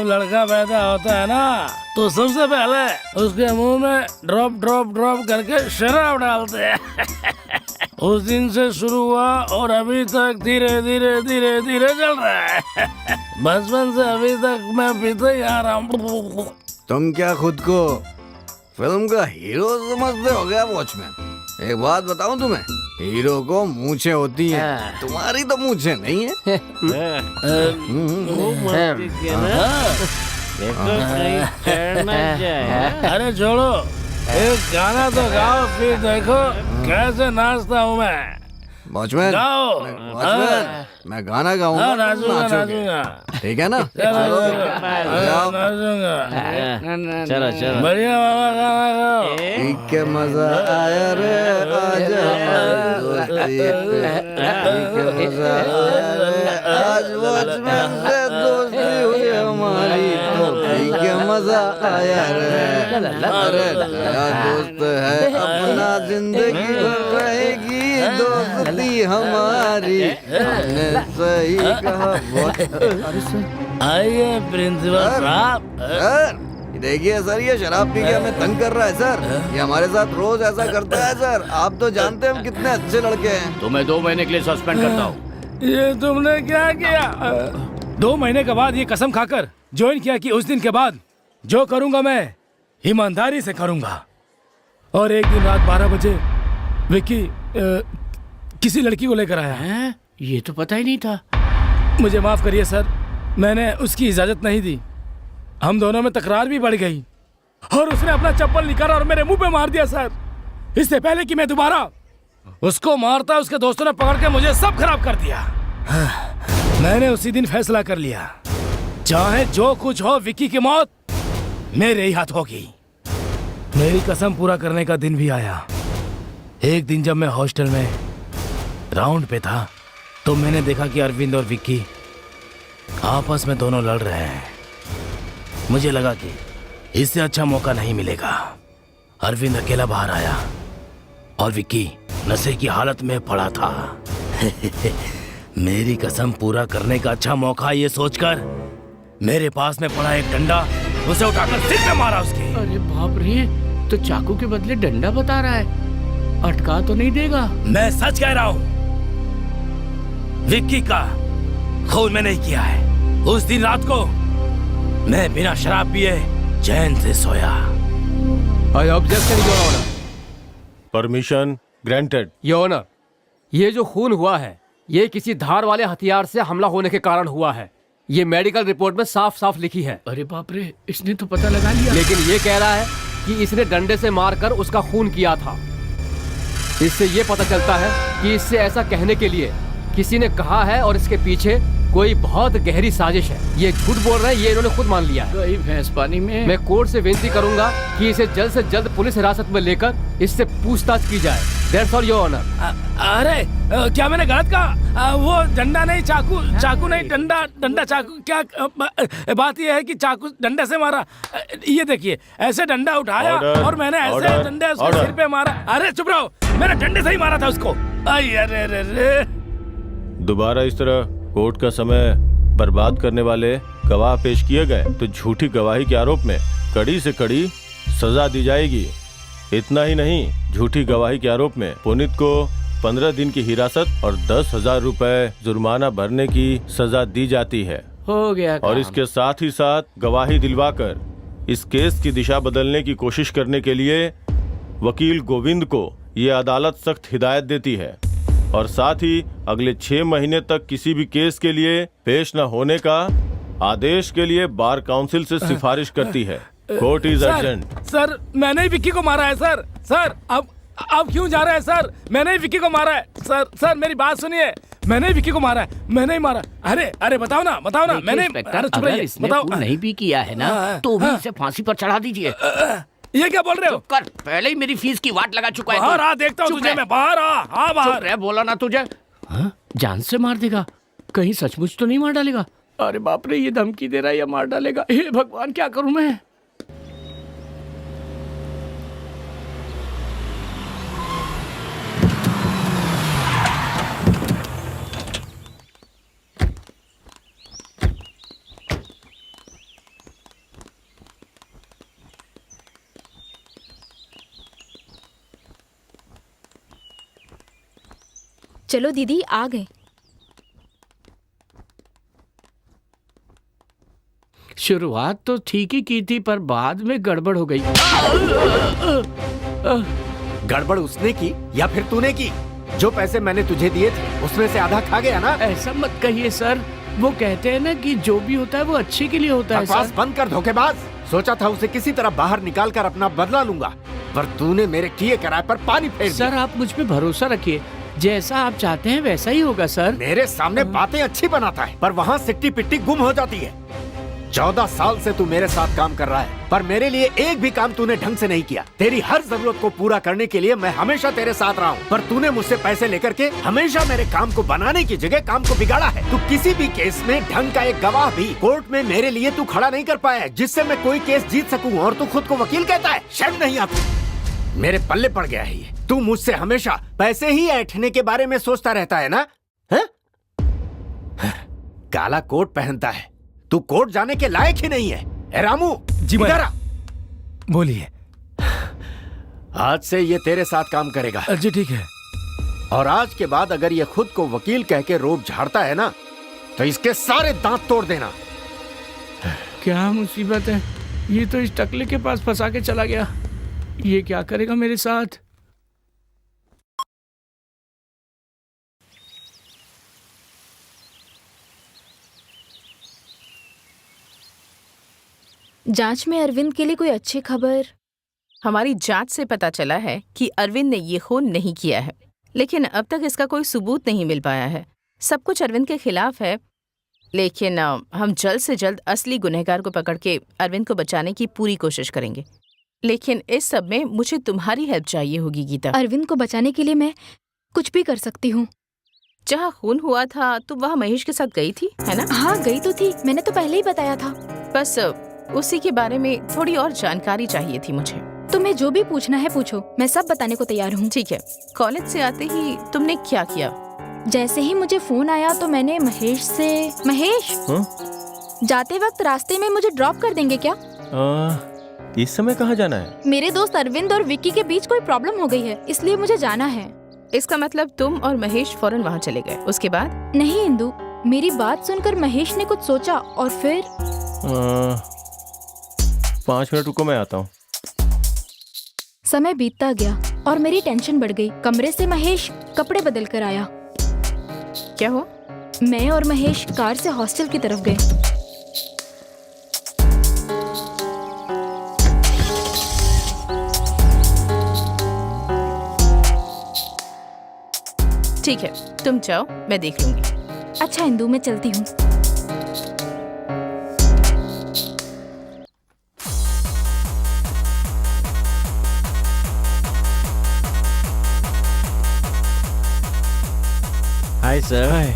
लड़का पैदा होता है ना तो सबसे पहले उसके मुंह में ड्रॉप ड्रॉप ड्रॉप करके शराब डालते हैं। उस दिन से शुरू हुआ और अभी तक धीरे धीरे धीरे धीरे चल रहा है। बचपन से अभी तक मैं पीते ही आ रहा हूँ। तुम क्या खुद को फिल्म का हीरो समझते हो क्या वॉचमैन? एक बात बताऊं तुम्हें, हीरो को मूछें होती हैं, तुम्हारी तो मूछें नहीं है। अरे छोड़ो, एक गाना तो गाओ, फिर देखो कैसे नाचता हूँ मैं। वॉचमैन, मैं गाना गाऊंगा, हाँ, नाचूंगा। ठीक है ना? चलो चलो, बढ़िया बाबा, गाना गाओ। ठीक है, मजा आया रे, आजा मजा आया रे, आज वॉचमैन से दोस्ती हुई हमारी, तो ठीक है, मजा आया रे। अरे नया दोस्त है अपना, जिंदगी भर रहेगी दोस्ती हमारी, हमने सही कहा। आइए प्रिंसिपल साहब। सर देखिए सर, ये शराब पी के हमें तंग कर रहा है सर, ये हमारे साथ रोज ऐसा करता है सर। आप तो जानते हैं हम कितने अच्छे लड़के हैं। तो मैं 2 महीने के लिए सस्पेंड करता हूँ। ये तुमने क्या किया? 2 महीने के बाद ये कसम खाकर ज्वाइन किया कि उस दिन के बाद जो करूंगा मैं ईमानदारी से करूंगा। और एक दिन रात 12 बजे विक्की किसी लड़की को लेकर आया है। ये तो पता ही नहीं था। मुझे माफ करिए सर, मैंने उसकी इजाजत नहीं दी। हम दोनों में तकरार भी बढ़ गई और उसने अपना चप्पल निकाला और मेरे मुंह पे मार दिया सर। इससे पहले कि मैं दोबारा उसको मारता, उसके दोस्तों ने पकड़ के मुझे सब खराब कर दिया। मैंने उसी दिन फैसला कर लिया, चाहे जो कुछ हो, विक्की की मौत मेरे ही हाथ होगी। मेरी कसम पूरा करने का दिन भी आया। एक दिन जब मैं हॉस्टल में राउंड पे था तो मैंने देखा कि अरविंद और विक्की आपस में दोनों लड़ रहे हैं। मुझे लगा कि इससे अच्छा मौका नहीं मिलेगा। अरविंद अकेला बाहर आया और विक्की नशे की हालत में पड़ा था। मेरी कसम पूरा करने का अच्छा मौका ये सोचकर मेरे पास में पड़ा एक डंडा उसे उठाकर सिर पे मारा उसके। अरे बाप रे, तो चाकू के बदले डंडा बता रहा है, अटका तो नहीं देगा? मैं सच कह रहा हूँ, विक्की का खून में नहीं किया है। उस दिन रात को मैं बिना शराब पिए चैन से सोया। I objection your honour. Permission granted. Your honour, ये जो खून हुआ है ये किसी धार वाले हथियार से हमला होने के कारण हुआ है। ये मेडिकल रिपोर्ट में साफ साफ लिखी है। अरे बाप रे, इसने तो पता लगा लिया। लेकिन ये कह रहा है कि इसने डंडे से मारकर उसका खून किया था। इससे ये पता चलता है कि इससे ऐसा कहने के लिए किसी ने कहा है और इसके पीछे कोई बहुत गहरी साजिश है। ये झूठ बोल रहे हैं, ये इन्होंने खुद मान लिया है। गई भैंस पानी में। मैं कोर्ट से विनती करूंगा कि इसे जल्द से जल्द पुलिस हिरासत में लेकर इससे पूछताछ की जाए। That's all, Your Honor. अरे क्या मैंने गलत कहा? वो डंडा नहीं, चाकू नहीं, डंडा चाकू। क्या बात यह है कि चाकू डंडे से मारा। ये देखिए, ऐसे डंडा उठाया और मैंने ऐसे डंडे उसके सिर पे मारा। अरे चुप रहो, मैंने डंडे से ही मारा था उसको। अरे दोबारा इस तरह कोर्ट का समय बर्बाद करने वाले गवाह पेश किए गए तो झूठी गवाही के आरोप में कड़ी से कड़ी सजा दी जाएगी। इतना ही नहीं, झूठी गवाही के आरोप में पुनीत को 15 दिन की हिरासत और 10,000 रुपए जुर्माना भरने की सजा दी जाती है। हो गया काम। और इसके साथ ही साथ गवाही दिलवाकर इस केस की दिशा बदलने की कोशिश करने के लिए वकील गोविंद को ये अदालत सख्त हिदायत देती है और साथ ही अगले 6 महीने तक किसी भी केस के लिए पेश न होने का आदेश के लिए बार काउंसिल से सिफारिश करती है। Court is sir, urgent. Sir मैंने ही विक्की को मारा है सर। सर अब क्यों जा रहे हैं सर? मैंने ही विक्की को मारा है सर मेरी बात सुनिए, मैंने ही विक्की को मारा है, मैंने ही मारा। अरे बताओ ना मैंने। अरे चुप रहिए, इसने बताओ। खून नहीं भी किया है ना तो भी इसे फांसी पर चढ़ा दीजिए। ये क्या बोल रहे हो? कर, पहले ही मेरी फीस की वाट लगा चुका है। बाहर आ, देखता हूँ तुझे मैं। बाहर आ। हाँ बाहर रह, बोला ना तुझे। हाँ? जान से मार देगा, कहीं सचमुच तो नहीं मार डालेगा? अरे बाप रे, ये धमकी दे रहा है या मार डालेगा? हे भगवान, क्या करूं मैं? चलो दीदी, आ गए। शुरुआत तो ठीक ही की थी पर बाद में गड़बड़ हो गई। गड़बड़ उसने की या फिर तूने की? जो पैसे मैंने तुझे दिए थे उसमें से आधा खा गया ना? ऐसा मत कहिए सर, वो कहते हैं ना कि जो भी होता है वो अच्छे के लिए होता है। बकवास बंद कर धोखेबाज। सोचा था उसे किसी तरह बाहर निकाल कर अपना बदला लूंगा, पर तूने मेरे किए कराए पर पानी फेर दिया। सर आप मुझ पे भरोसा रखिए, जैसा आप चाहते हैं वैसा ही होगा सर। मेरे सामने बातें अच्छी बनाता है पर वहाँ सिट्टी पिट्टी गुम हो जाती है। 14 साल से तू मेरे साथ काम कर रहा है पर मेरे लिए एक भी काम तूने ढंग से नहीं किया। तेरी हर जरूरत को पूरा करने के लिए मैं हमेशा तेरे साथ रहा हूँ, पर तूने मुझसे पैसे लेकर के हमेशा मेरे काम को बनाने की जगह काम को बिगाड़ा है। तू किसी भी केस में ढंग का एक गवाह भी कोर्ट में मेरे लिए तू खड़ा नहीं कर पाया है जिससे मैं कोई केस जीत सकूँ, और तू खुद को वकील कहता है। शर्म नहीं आती? मेरे पल्ले पड़ गया है ये। तू मुझसे हमेशा पैसे ही ऐंठने के बारे में सोचता रहता है ना? है? काला कोट पहनता है, तू कोर्ट जाने के लायक ही नहीं है। ए रामू, इधर आ। बोलिए। आज से ये तेरे साथ काम करेगा। जी ठीक है। और आज के बाद अगर ये खुद को वकील कह के रोब झाड़ता है ना तो इसके सारे दांत तोड़ देना। क्या मुसीबत है, ये तो इस टकले के पास फंसा के चला गया। ये क्या करेगा मेरे साथ? जांच में अरविंद के लिए कोई अच्छी खबर? हमारी जांच से पता चला है कि अरविंद ने ये खून नहीं किया है, लेकिन अब तक इसका कोई सबूत नहीं मिल पाया है। सब कुछ अरविंद के खिलाफ है, लेकिन हम जल्द से जल्द असली गुनहगार को पकड़ के अरविंद को बचाने की पूरी कोशिश करेंगे। लेकिन इस सब में मुझे तुम्हारी हेल्प चाहिए होगी गीता। अरविंद को बचाने के लिए मैं कुछ भी कर सकती हूँ। जहाँ खून हुआ था तुम वहाँ महेश के साथ गई थी, है ना? हाँ गई तो थी, मैंने तो पहले ही बताया था। बस उसी के बारे में थोड़ी और जानकारी चाहिए थी मुझे। तुम्हें जो भी पूछना है पूछो, मैं सब बताने को तैयार हूँ। ठीक है। कॉलेज से आते ही तुमने क्या किया? जैसे ही मुझे फोन आया तो मैंने महेश से, महेश जाते वक्त रास्ते में मुझे ड्रॉप कर देंगे क्या? इस समय कहाँ जाना है? मेरे दोस्त अरविंद और विक्की के बीच कोई प्रॉब्लम हो गई है, इसलिए मुझे जाना है। इसका मतलब तुम और महेश फौरन वहाँ चले गए, उसके बाद? नहीं इंदु, मेरी बात सुनकर महेश ने कुछ सोचा और फिर 5 मिनट रुको, मैं आता हूँ। समय बीतता गया और मेरी टेंशन बढ़ गई। कमरे से महेश कपड़े बदल कर आया। क्या हुआ? मैं और महेश कार से हॉस्टल की तरफ गए। ठीक है, तुम जाओ, मैं देख लूंगी। अच्छा इंदु, मैं चलती हूँ। Hi sir. हाय।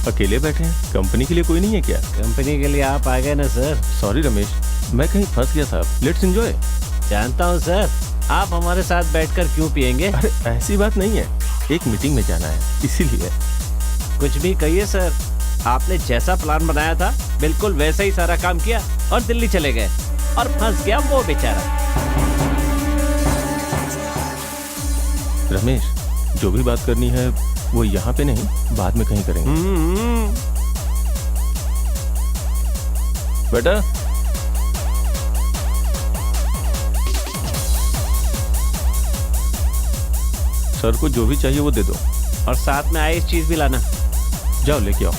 अकेले बैठे हैं? कंपनी के लिए कोई नहीं है क्या? कंपनी के लिए आप आ गए ना सर। सॉरी रमेश, मैं कहीं फंस गया था। Let's enjoy. जानता हूँ सर, आप हमारे साथ बैठकर क्यों पियेंगे? अरे ऐसी बात नहीं है, एक मीटिंग में जाना है इसीलिए। कुछ भी कहिए सर, आपने जैसा प्लान बनाया था बिल्कुल वैसा ही सारा काम किया और दिल्ली चले गए और फंस गया वो बेचारा। रमेश, जो भी बात करनी है वो यहाँ पे नहीं, बाद में कहीं करेंगे। बेटा, सर को जो भी चाहिए वो दे दो और साथ में आइस चीज भी लाना। जाओ लेके आओ।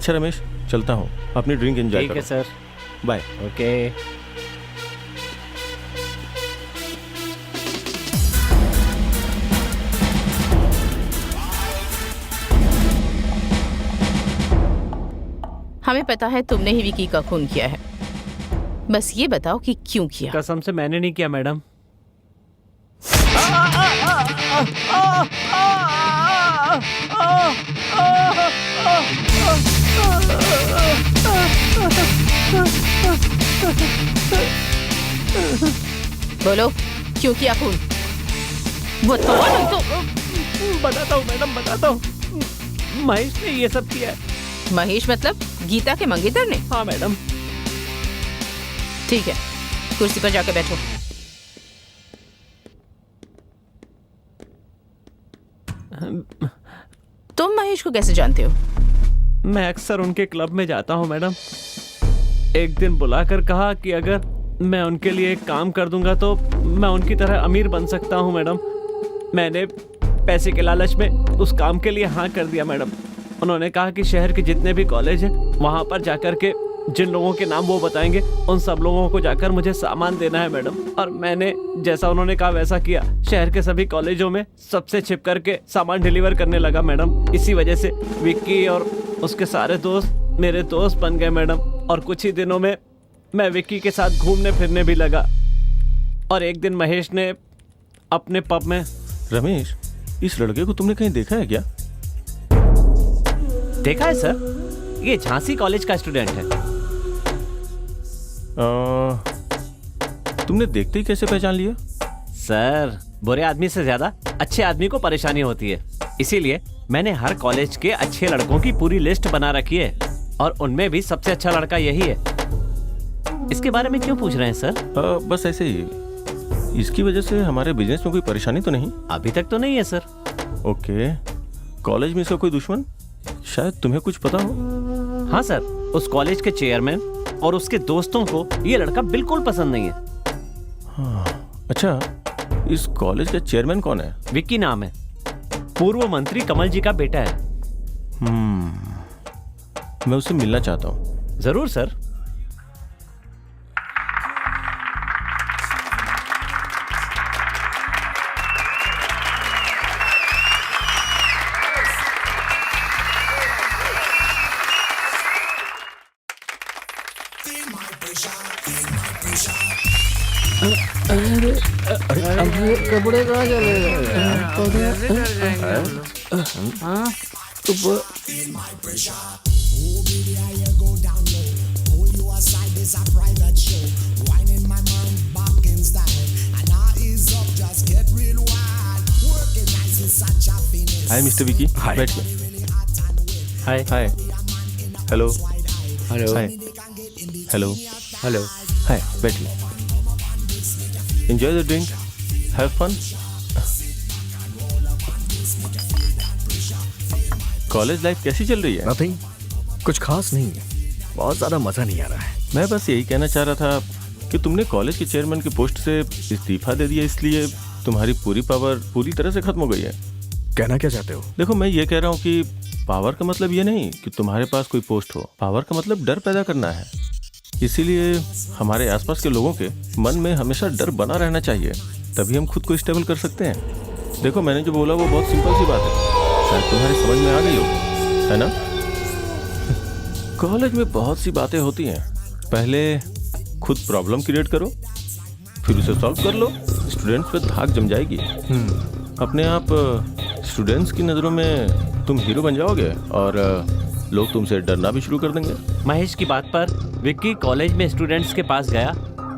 अच्छा रमेश, चलता हूँ, अपनी ड्रिंक एंजॉय ठीक है करो। Sir, bye. ओके। हमें पता है तुमने ही विकी का खून किया है, बस ये बताओ कि क्यों किया। कसम से मैंने नहीं किया मैडम। बोलो क्यों किया खून? बताओ नहीं तो। बताता हूँ मैडम, बताता हूँ। महेश ने ये सब किया है। महेश मतलब गीता के मंगेतर ने? हाँ मैडम। ठीक है, कुर्सी पर जाकर बैठो। तुम महेश को कैसे जानते हो? मैं अक्सर उनके क्लब में जाता हूँ मैडम। एक दिन बुलाकर कहा कि अगर मैं उनके लिए एक काम कर दूंगा तो मैं उनकी तरह अमीर बन सकता हूँ मैडम। मैंने पैसे के लालच में उस काम के लिए हाँ कर दिया मैडम। उन्होंने कहा कि शहर के जितने भी कॉलेज हैं वहाँ पर जाकर के जिन लोगों के नाम वो बताएंगे उन सब लोगों को जाकर मुझे सामान देना है मैडम। और मैंने जैसा उन्होंने कहा वैसा किया। शहर के सभी कॉलेजों में सबसे छिप करके सामान डिलीवर करने लगा मैडम। इसी वजह से विक्की और उसके सारे दोस्त मेरे दोस्त बन गए मैडम। और कुछ ही दिनों में मैं विक्की के साथ घूमने फिरने भी लगा। और एक दिन महेश ने अपने पब में। रमेश, इस लड़के को तुमने कहीं देखा है क्या? देखा है सर, ये झांसी कॉलेज का स्टूडेंट है। तुमने देखते ही कैसे पहचान लिया? सर, बुरे आदमी से ज्यादा अच्छे आदमी को परेशानी होती है, इसीलिए मैंने हर कॉलेज के अच्छे लड़कों की पूरी लिस्ट बना रखी है और उनमें भी सबसे अच्छा लड़का यही है। इसके बारे में क्यों पूछ रहे हैं सर? बस ऐसे ही। इसकी वजह से हमारे बिजनेस में कोई परेशानी तो नहीं? अभी तक तो नहीं है सर। ओके, कॉलेज में इसका कोई दुश्मन? शायद तुम्हें कुछ पता हो। हाँ सर, उस कॉलेज के चेयरमैन और उसके दोस्तों को ये लड़का बिल्कुल पसंद नहीं है। हाँ, अच्छा, इस कॉलेज का चेयरमैन कौन है? विक्की नाम है, पूर्व मंत्री कमल जी का बेटा है। मैं उससे मिलना चाहता हूँ। जरूर सर। कपड़े कहाँ चले हाय मिस्टर विकी, बैठिए। हाय। हाय। हेलो। हेलो। हाय। हेलो। हेलो। हाय, बैठिए। Enjoy the drink. Have fun. College life कैसी चल रही है? नथिंग, कुछ खास नहीं है, बहुत ज्यादा मजा नहीं आ रहा है। मैं बस यही कहना चाह रहा था कि तुमने कॉलेज के चेयरमैन की पोस्ट से इस्तीफा दे दिया, इसलिए तुम्हारी पूरी पावर पूरी तरह से खत्म हो गई है। कहना क्या चाहते हो? देखो, मैं ये कह रहा हूँ कि पावर का मतलब ये नहीं कि तुम्हारे पास कोई पोस्ट हो। पावर का मतलब डर पैदा करना है। इसीलिए हमारे आसपास के लोगों के मन में हमेशा डर बना रहना चाहिए, तभी हम खुद को स्टेबल कर सकते हैं। देखो, मैंने जो बोला वो बहुत सिंपल सी बात है, शायद तुम्हारी समझ में आ गई हो, है ना? कॉलेज में बहुत सी बातें होती हैं। पहले खुद प्रॉब्लम क्रिएट करो, फिर उसे सॉल्व कर लो, स्टूडेंट्स पे धाक जम जाएगी। अपने आप स्टूडेंट्स की नज़रों में तुम हीरो बन जाओगे और लोग तुमसे डरना भी शुरू कर देंगे। महेश की बात पर विक्की कॉलेज में स्टूडेंट्स के पास गया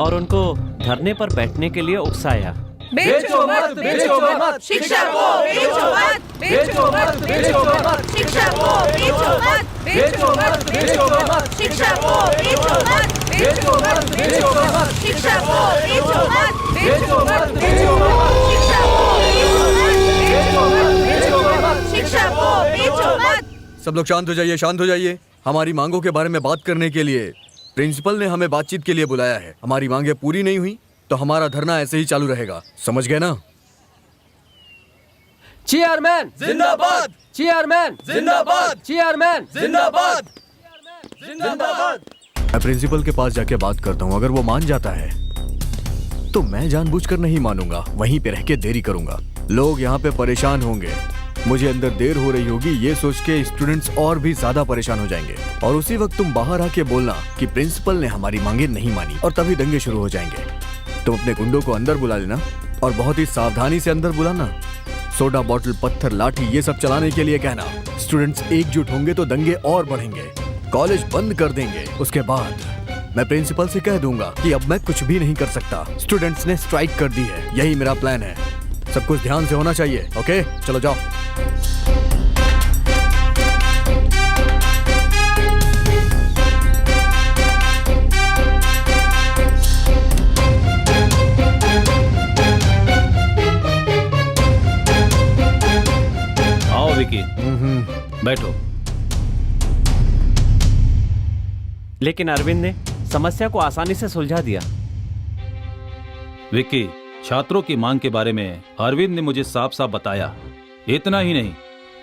और उनको धरने पर बैठने के लिए उकसाया। बेचो मत, बेचो मत, शिक्षा को बेचो मत, बेचो मत, बेचो मत, शिक्षा को बेचो मत, बेचो मत, बेचो मत, शिक्षा को बेचो मत, बेचो मत, बेचो मत, शिक्षा को बेचो मत, बेचो मत, बेचो मत, शिक्षा को बेचो मत, बेचो मत, बेचो मत, शिक्षा को बेचो मत। सब लोग शांत हो जाइए, शांत हो जाइए। हमारी मांगों के बारे में बात करने के लिए प्रिंसिपल ने हमें बातचीत के लिए बुलाया है। हमारी मांगें पूरी नहीं हुई तो हमारा धरना ऐसे ही चालू रहेगा, समझ गए ना? चेयरमैन जिंदाबाद, चेयरमैन जिंदाबाद, चेयरमैन जिंदाबाद, मैं प्रिंसिपल के पास जाके बात करता हूँ। अगर वो मान जाता है तो मैं जानबूझकर नहीं मानूंगा, वहीं पे रह के देरी करूंगा। लोग यहाँ पे परेशान होंगे, मुझे अंदर देर हो रही होगी, ये सोच के स्टूडेंट्स और भी ज्यादा परेशान हो जाएंगे। और उसी वक्त तुम बाहर आके बोलना कि प्रिंसिपल ने हमारी मांगे नहीं मानी, और तभी दंगे शुरू हो जाएंगे। तुम अपने गुंडों को अंदर बुला लेना और बहुत ही सावधानी से अंदर बुलाना। सोडा बॉटल, पत्थर, लाठी ये सब चलाने के लिए कहना। स्टूडेंट्स एकजुट होंगे तो दंगे और बढ़ेंगे, कॉलेज बंद कर देंगे। उसके बाद मैं प्रिंसिपल से कह दूंगा कि अब मैं कुछ भी नहीं कर सकता, स्टूडेंट्स ने स्ट्राइक कर दी है। यही मेरा प्लान है। सब कुछ ध्यान से होना चाहिए। ओके, चलो जाओ। आओ विकी, बैठो। लेकिन अरविंद ने समस्या को आसानी से सुलझा दिया। विक्की, छात्रों की मांग के बारे में अरविंद ने मुझे साफ साफ बताया। इतना ही नहीं,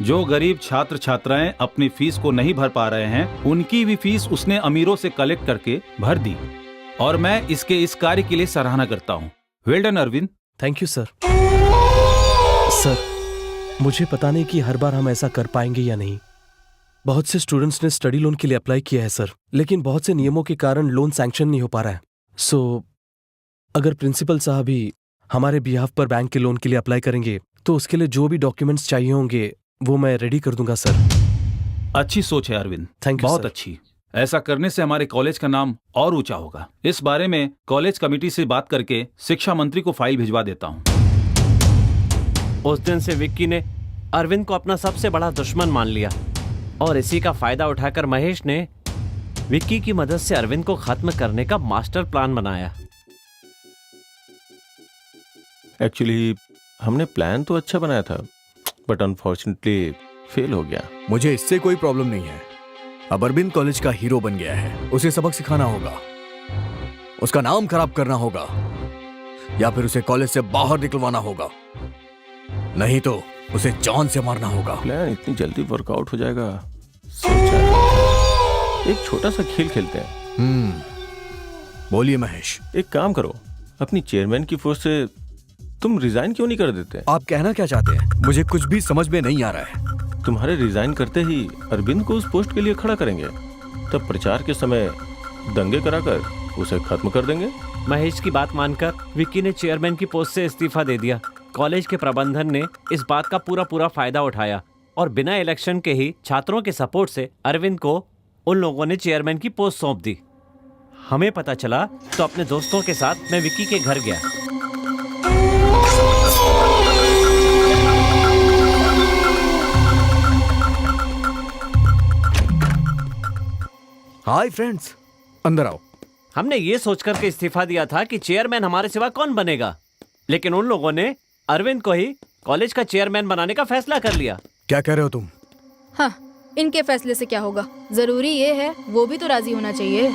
जो गरीब छात्र छात्राएं अपनी फीस को नहीं भर पा रहे हैं, उनकी भी फीस उसने अमीरों से कलेक्ट करके भर दी। और मैं इसके इस कार्य के लिए सराहना करता हूँ। Well done Arvind. Thank you sir. Sir, मुझे पता नहीं कि हर बार हम ऐसा कर पाएंगे या नहीं। बहुत से स्टूडेंट्स ने स्टडी लोन के लिए अप्लाई किया है सर, लेकिन बहुत से नियमों के कारण लोन सैंक्शन नहीं हो पा रहा है। सो अगर प्रिंसिपल साहब ही हमारे बिहाफ पर बैंक के लोन के लिए अप्लाई करेंगे तो उसके लिए जो भी डॉक्यूमेंट्स चाहिए होंगे वो मैं रेडी कर दूंगा सर। अच्छी सोच है अरविंद, थैंक यू बहुत सर। अच्छी। ऐसा करने से हमारे कॉलेज का नाम और ऊंचा होगा। इस बारे में कॉलेज कमेटी से बात करके शिक्षा मंत्री को फाइल भिजवा देता हूँ। उस दिन से विक्की ने अरविंद को अपना सबसे बड़ा दुश्मन मान लिया और इसी का फायदा उठाकर महेश ने विक्की की मदद से अरविंद को खत्म करने का मास्टर प्लान बनाया। एक्चुअली हमने प्लान तो अच्छा बनाया था, बट अनफॉर्चुनेटली फेल हो गया। मुझे इससे कोई प्रॉब्लम नहीं है। अब अरविंद कॉलेज का हीरो बन गया है, उसे सबक सिखाना होगा, उसका नाम खराब करना होगा, या फिर उसे कॉलेज से बाहर निकलवाना होगा, नहीं तो उसे जान से मारना होगा। प्लान इतनी जल्दी वर्कआउट हो जाएगा सोचा। एक छोटा सा खेल खेलते हैं। बोलिए महेश। एक काम करो, अपनी चेयरमैन की पोस्ट से तुम रिजाइन क्यों नहीं कर देते? आप कहना क्या चाहते हैं? मुझे कुछ भी समझ में नहीं आ रहा है। तुम्हारे रिजाइन करते ही अरविंद को उस पोस्ट के लिए खड़ा करेंगे, तब प्रचार के समय दंगे कराकर उसे खत्म कर देंगे। महेश की बात मानकर विक्की ने चेयरमैन की पोस्ट से इस्तीफा दे दिया। कॉलेज के प्रबंधन ने इस बात का पूरा फायदा उठाया और बिना इलेक्शन के ही छात्रों के सपोर्ट से अरविंद को उन लोगों ने चेयरमैन की पोस्ट सौंप दी। हमें पता चला तो अपने दोस्तों के साथ मैं विक्की के घर गया। हाय फ्रेंड्स, अंदर आओ। हमने ये सोचकर के इस्तीफा दिया था कि चेयरमैन हमारे सिवा कौन बनेगा, लेकिन उन लोगों ने अरविंद को ही कॉलेज का चेयरमैन बनाने का फैसला कर लिया। क्या कह रहे हो तुम? हाँ, इनके फैसले से क्या होगा? जरूरी ये है वो भी तो राजी होना चाहिए।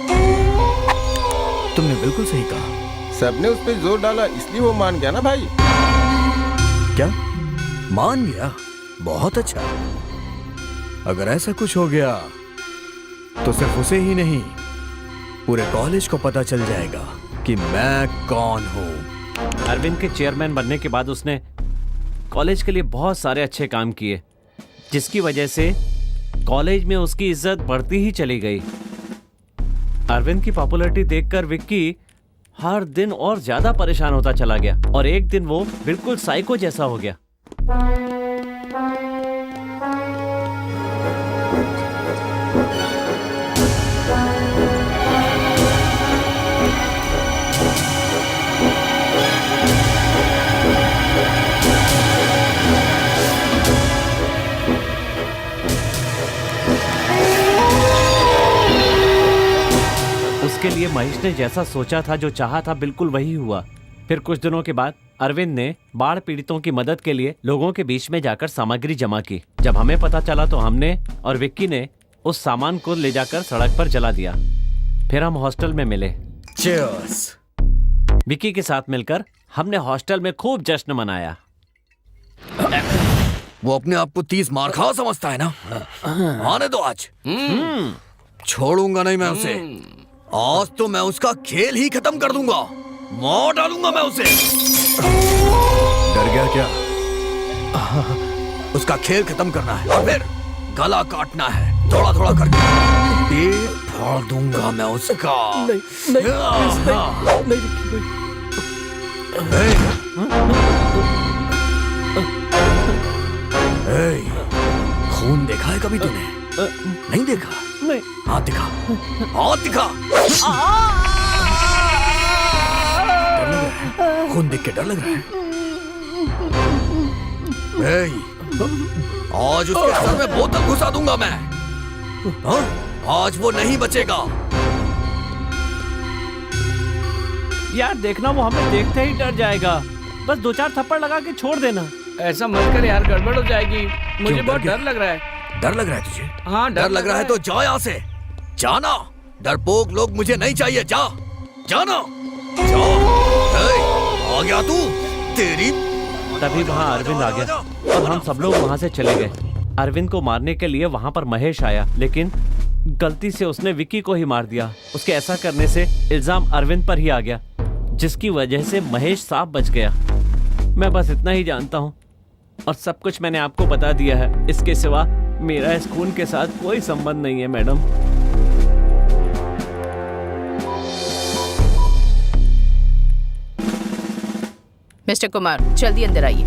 तुमने बिल्कुल सही कहा। सबने उस पर जोर डाला इसलिए वो मान गया ना भाई। क्या मान गया? बहुत अच्छा। अगर ऐसा कुछ हो गया तो सिर्फ उसे ही नहीं, पूरे कॉलेज को पता चल जाएगा कि मैं कौन हूँ। अरविंद के चेयरमैन बनने के बाद उसने कॉलेज के लिए बहुत सारे अच्छे काम किए, जिसकी वजह से कॉलेज में उसकी इज्जत बढ़ती ही चली गई। अरविंद की पॉपुलैरिटी देखकर विक्की हर दिन और ज्यादा परेशान होता चला गया और एक दिन वो बिल्कुल साइको जैसा हो गया। उसके लिए महेश ने जैसा सोचा था, जो चाहा था, बिल्कुल वही हुआ। फिर कुछ दिनों के बाद अरविंद ने बाढ़ पीड़ितों की मदद के लिए लोगों के बीच में जाकर सामग्री जमा की। जब हमें पता चला तो हमने और विक्की ने उस सामान को ले जाकर सड़क पर जला दिया। फिर हम हॉस्टल में मिले। Cheers! विक्की के साथ मिलकर हमने हॉस्टल में खूब जश्न मनाया। वो अपने आप को 30 मार खा समझता है ना? आने दो आज। छोड़ूंगा नहीं मैं उसे। आज तो मैं उसका खेल ही खत्म कर दूंगा, मार डालूंगा मैं उसे। डर गया क्या? उसका खेल खत्म करना है और फिर गला काटना है, थोड़ा थोड़ा करके पेट फाड़ दूंगा मैं उसका। नहीं नहीं नहीं खून देखा है कभी तूने? नहीं देखा? नहीं। हाथ दिखा, हाथ दिखा। डर लग रहा है? खून देख के डर लग रहा है? आज उसके सर में बोतल घुसा दूंगा मैं। हाँ? आज वो नहीं बचेगा। यार देखना, वो हमें देखते ही डर जाएगा। बस 2-4 थप्पड़ लगा के छोड़ देना। ऐसा मत कर यार, गड़बड़ हो जाएगी। मुझे बहुत डर लग रहा है। डर लग रहा है तुझे? हाँ, डर लग रहा है तो जा यहाँ से, जाना। डरपोक लोग मुझे नहीं चाहिए, जा, जाना, जा। आ गया तू, तेरी। तभी वहाँ अरविंद आ गया और हम सब लोग वहाँ से चले गए। अरविंद को मारने के लिए वहाँ पर महेश आया, लेकिन गलती से उसने विक्की को ही मार दिया। उसके ऐसा करने से इल्जाम अरविंद पर ही आ गया, जिसकी वजह से महेश साफ बच गया। मैं बस इतना ही जानता हूँ और सब कुछ मैंने आपको बता दिया है। इसके सिवा मेरा इस खून के साथ कोई संबंध नहीं है मैडम। मिस्टर कुमार, जल्दी अंदर आइए।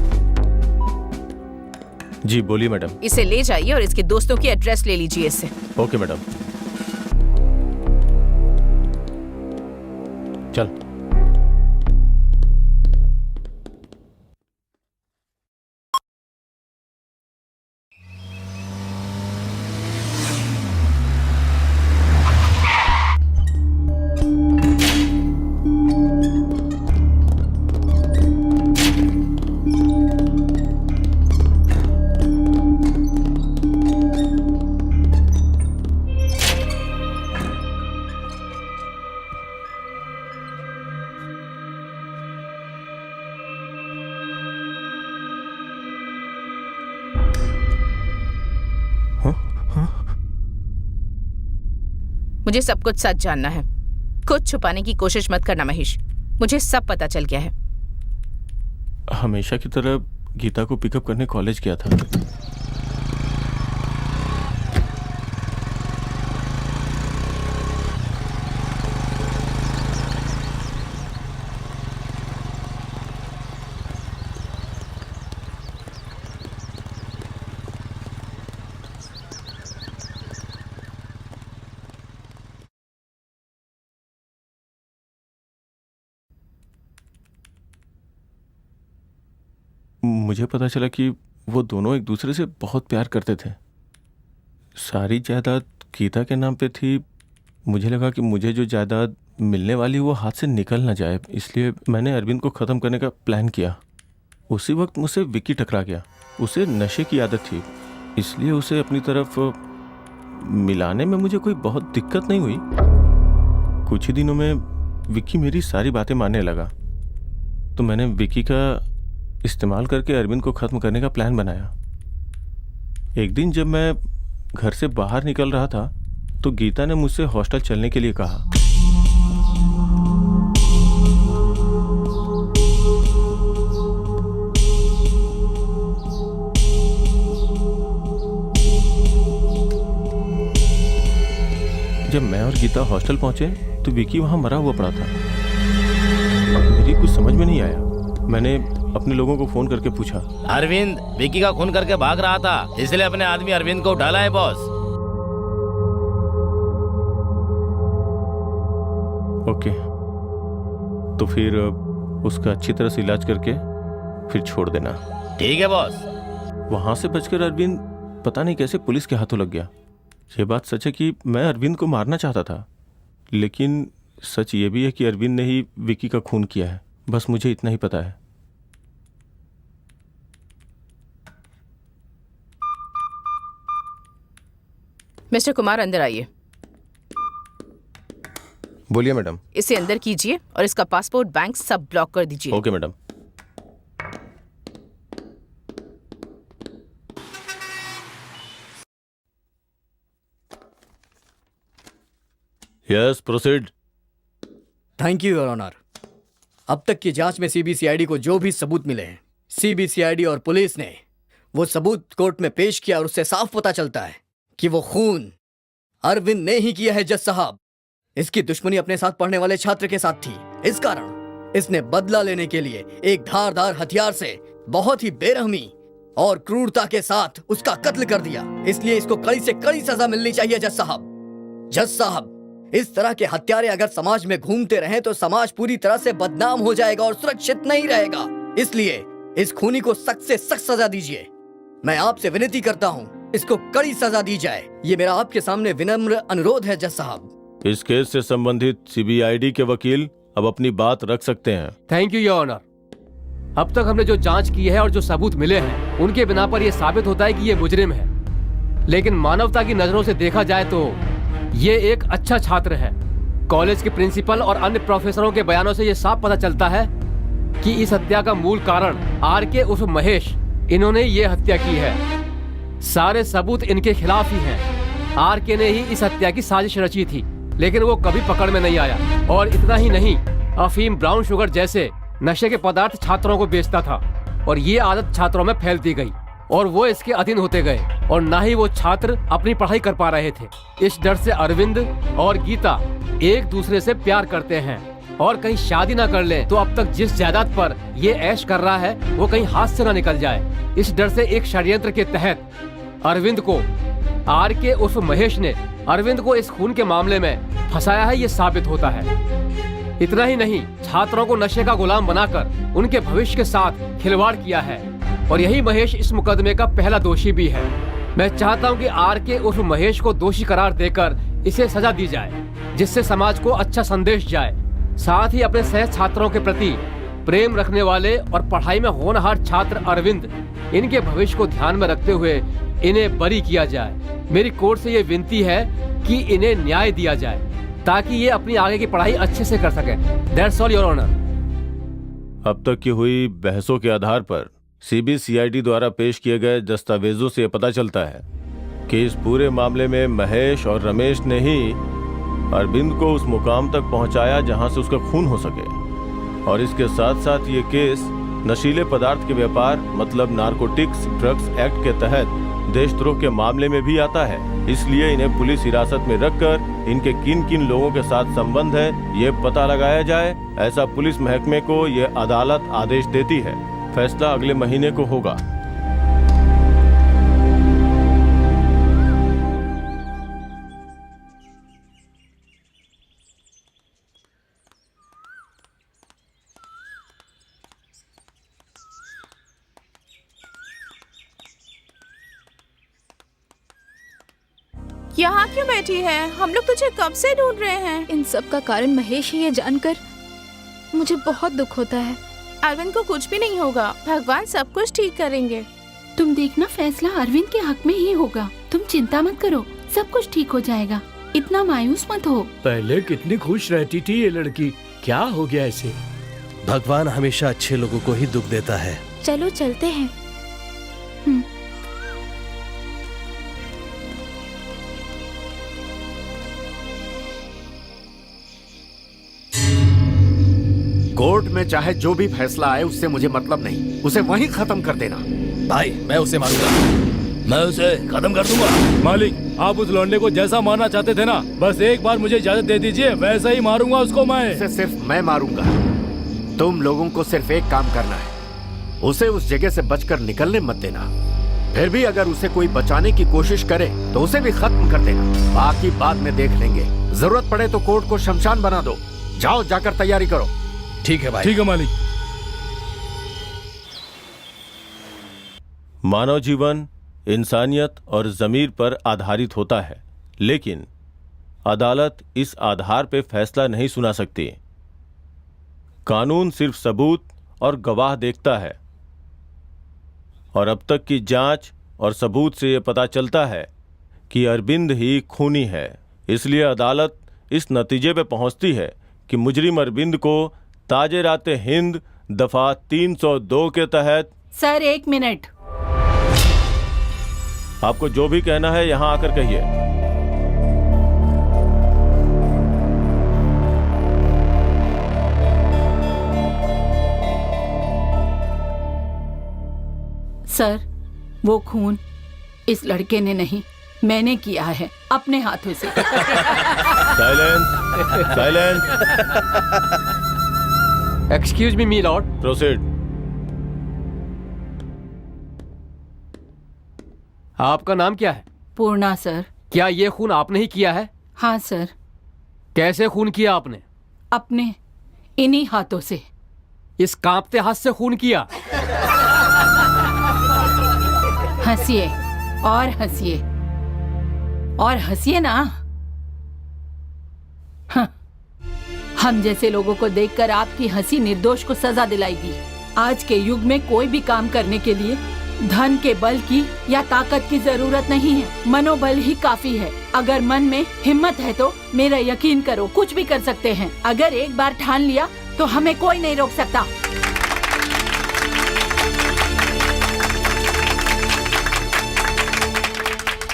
जी बोलिए मैडम। इसे ले जाइए और इसके दोस्तों की एड्रेस ले लीजिए इससे। Okay madam. चल। मुझे सब कुछ सच जानना है। कुछ छुपाने की कोशिश मत करना महेश, मुझे सब पता चल गया है। हमेशा की तरह गीता को पिकअप करने कॉलेज गया था। मुझे पता चला कि वो दोनों एक दूसरे से बहुत प्यार करते थे। सारी जायदाद गीता के नाम पे थी। मुझे लगा कि मुझे जो जायदाद मिलने वाली वो हाथ से निकल ना जाए, इसलिए मैंने अरविंद को ख़त्म करने का प्लान किया। उसी वक्त मुझसे विक्की टकरा गया। उसे नशे की आदत थी, इसलिए उसे अपनी तरफ मिलाने में मुझे कोई बहुत दिक्कत नहीं हुई। कुछ ही दिनों में विक्की मेरी सारी बातें मानने लगा, तो मैंने विक्की का इस्तेमाल करके अरविंद को ख़त्म करने का प्लान बनाया। एक दिन जब मैं घर से बाहर निकल रहा था तो गीता ने मुझसे हॉस्टल चलने के लिए कहा। जब मैं और गीता हॉस्टल पहुंचे तो विक्की वहां मरा हुआ पड़ा था। मेरी कुछ समझ में नहीं आया। मैंने अपने लोगों को फोन करके पूछा। अरविंद विक्की का खून करके भाग रहा था, इसलिए अपने आदमी अरविंद को उठाला है बॉस। ओके, तो फिर उसका अच्छी तरह से इलाज करके फिर छोड़ देना। ठीक है बॉस। वहां से बचकर अरविंद पता नहीं कैसे पुलिस के हाथों लग गया। ये बात सच है कि मैं अरविंद को मारना चाहता था, लेकिन सच ये भी है कि अरविंद ने ही विक्की का खून किया है। बस मुझे इतना ही पता है। मिस्टर कुमार, अंदर आइए। बोलिए मैडम। इसे अंदर कीजिए और इसका पासपोर्ट, बैंक सब ब्लॉक कर दीजिए। Okay madam. Yes, proceed. Thank you your honour. अब तक की जांच में सीबीसीआईडी को जो भी सबूत मिले हैं, सीबीसीआईडी और पुलिस ने वो सबूत कोर्ट में पेश किया और उससे साफ पता चलता है कि वो खून अरविंद ने ही किया है। जज साहब, इसकी दुश्मनी अपने साथ पढ़ने वाले छात्र के साथ थी। इस कारण इसने बदला लेने के लिए एक धारदार हथियार से बहुत ही बेरहमी और क्रूरता के साथ उसका कत्ल कर दिया। इसलिए इसको कड़ी से कड़ी सजा मिलनी चाहिए जज साहब। जज साहब, इस तरह के हत्यारे अगर समाज में घूमते रहें तो समाज पूरी तरह से बदनाम हो जाएगा और सुरक्षित नहीं रहेगा। इसलिए इस खूनी को सख्त से सख्त सजा दीजिए। मैं आपसे विनती करता हूँ, इसको कड़ी सजा दी जाए। ये मेरा आपके सामने विनम्र अनुरोध है जज साहब। इस केस से संबंधित सीबीआईडी के वकील अब अपनी बात रख सकते हैं। Thank you your honour. अब तक हमने जो जांच की है और जो सबूत मिले हैं, उनके बिना पर यह साबित होता है कि ये मुजरिम है। लेकिन मानवता की नजरों से देखा जाए तो ये एक अच्छा छात्र है। कॉलेज के प्रिंसिपल और अन्य प्रोफेसरों के बयानों से यह साफ पता चलता है कि इस हत्या का मूल कारण आरके उर्फ महेश, इन्होंने ये हत्या की है। सारे सबूत इनके खिलाफ ही हैं। आरके ने ही इस हत्या की साजिश रची थी, लेकिन वो कभी पकड़ में नहीं आया। और इतना ही नहीं, अफीम, ब्राउन शुगर जैसे नशे के पदार्थ छात्रों को बेचता था और ये आदत छात्रों में फैलती गई और वो इसके अधीन होते गए और ना ही वो छात्र अपनी पढ़ाई कर पा रहे थे। इस डर से अरविंद और गीता एक दूसरे से प्यार करते हैं और कहीं शादी ना कर ले तो अब तक जिस जायदाद पर ये ऐश कर रहा है वो कहीं हाथ से ना निकल जाए। इस डर से एक षड्यंत्र के तहत अरविंद को, आरके उर्फ महेश ने अरविंद को इस खून के मामले में फंसाया है, ये साबित होता है। इतना ही नहीं, छात्रों को नशे का गुलाम बनाकर उनके भविष्य के साथ खिलवाड़ किया है और यही महेश इस मुकदमे का पहला दोषी भी है। मैं चाहता हूं कि आरके उर्फ महेश को दोषी करार देकर इसे सजा दी जाए, जिससे समाज को अच्छा संदेश जाए। साथ ही अपने सह छात्रों के प्रति प्रेम रखने वाले और पढ़ाई में होनहार छात्र अरविंद, इनके भविष्य को ध्यान में रखते हुए इन्हें बरी किया जाए। मेरी कोर्ट से ये विनती है कि इन्हें न्याय दिया जाए ताकि ये अपनी आगे की पढ़ाई अच्छे से कर सके। That's all your honour. अब तक की हुई बहसों के आधार पर सीबीसीआईडी द्वारा पेश किए गए दस्तावेजों से पता चलता है कि इस पूरे मामले में महेश और रमेश ने ही अरविंद को उस मुकाम तक पहुंचाया जहां से उसका खून हो सके। और इसके साथ साथ ये केस नशीले पदार्थ के व्यापार मतलब नारकोटिक्स ड्रग्स एक्ट के तहत देशद्रोह के मामले में भी आता है। इसलिए इन्हें पुलिस हिरासत में रखकर इनके किन किन लोगों के साथ संबंध है ये पता लगाया जाए, ऐसा पुलिस महकमे को ये अदालत आदेश देती है। फैसला अगले महीने को होगा। यहाँ क्यों बैठी है? हम लोग तुझे कब से ढूंढ रहे हैं। इन सब का कारण महेश ही, ये जानकर मुझे बहुत दुख होता है। अरविंद को कुछ भी नहीं होगा, भगवान सब कुछ ठीक करेंगे। तुम देखना, फैसला अरविंद के हक में ही होगा। तुम चिंता मत करो, सब कुछ ठीक हो जाएगा। इतना मायूस मत हो। पहले कितनी खुश रहती थी ये लड़की, क्या हो गया इसे? भगवान हमेशा अच्छे लोगों को ही दुख देता है। चलो चलते हैं। कोर्ट में चाहे जो भी फैसला आए उससे मुझे मतलब नहीं, उसे वहीं खत्म कर देना। भाई मैं उसे मारूंगा, मैं उसे खत्म कर दूंगा। मालिक, आप उस लौंडे को जैसा मारना चाहते थे ना, बस एक बार मुझे इजाजत दे दीजिए, वैसा ही मारूंगा उसको मैं। उसे सिर्फ मैं मारूंगा। तुम लोगों को सिर्फ एक काम करना है, उसे उस जगह से बचकर निकलने मत देना। फिर भी अगर उसे कोई बचाने की कोशिश करे तो उसे भी खत्म कर देना। बाकी बाद में देख लेंगे, जरूरत पड़े तो कोर्ट को शमशान बना दो। जाओ, जाकर तैयारी करो। ठीक है भाई। ठीक है मालिक। मानव जीवन इंसानियत और ज़मीर पर आधारित होता है, लेकिन अदालत इस आधार पर फैसला नहीं सुना सकती। कानून सिर्फ सबूत और गवाह देखता है और अब तक की जांच और सबूत से यह पता चलता है कि अरविंद ही खूनी है। इसलिए अदालत इस नतीजे पर पहुंचती है कि मुजरिम अरविंद को ताजे राते हिंद दफा 302 के तहत। Sir 1 minute. आपको जो भी कहना है यहां आकर कहिए। सर, वो खून इस लड़के ने नहीं, मैंने किया है अपने हाथों से। Silence, silence. एक्सक्यूज मी मी लॉर्ड। प्रोसीड। आपका नाम क्या है? पूर्णा सर। क्या ये खून आपने ही किया है? हाँ सर। कैसे खून किया आपने? अपने इन्हीं हाथों से। इस कांपते हाथ से खून किया? हंसिए और हंसिए और हंसिए ना। हाँ। हम जैसे लोगों को देखकर आपकी हंसी निर्दोष को सजा दिलाएगी। आज के युग में कोई भी काम करने के लिए धन के बल की या ताकत की जरूरत नहीं है, मनोबल ही काफी है। अगर मन में हिम्मत है तो मेरा यकीन करो, कुछ भी कर सकते हैं। अगर एक बार ठान लिया तो हमें कोई नहीं रोक सकता।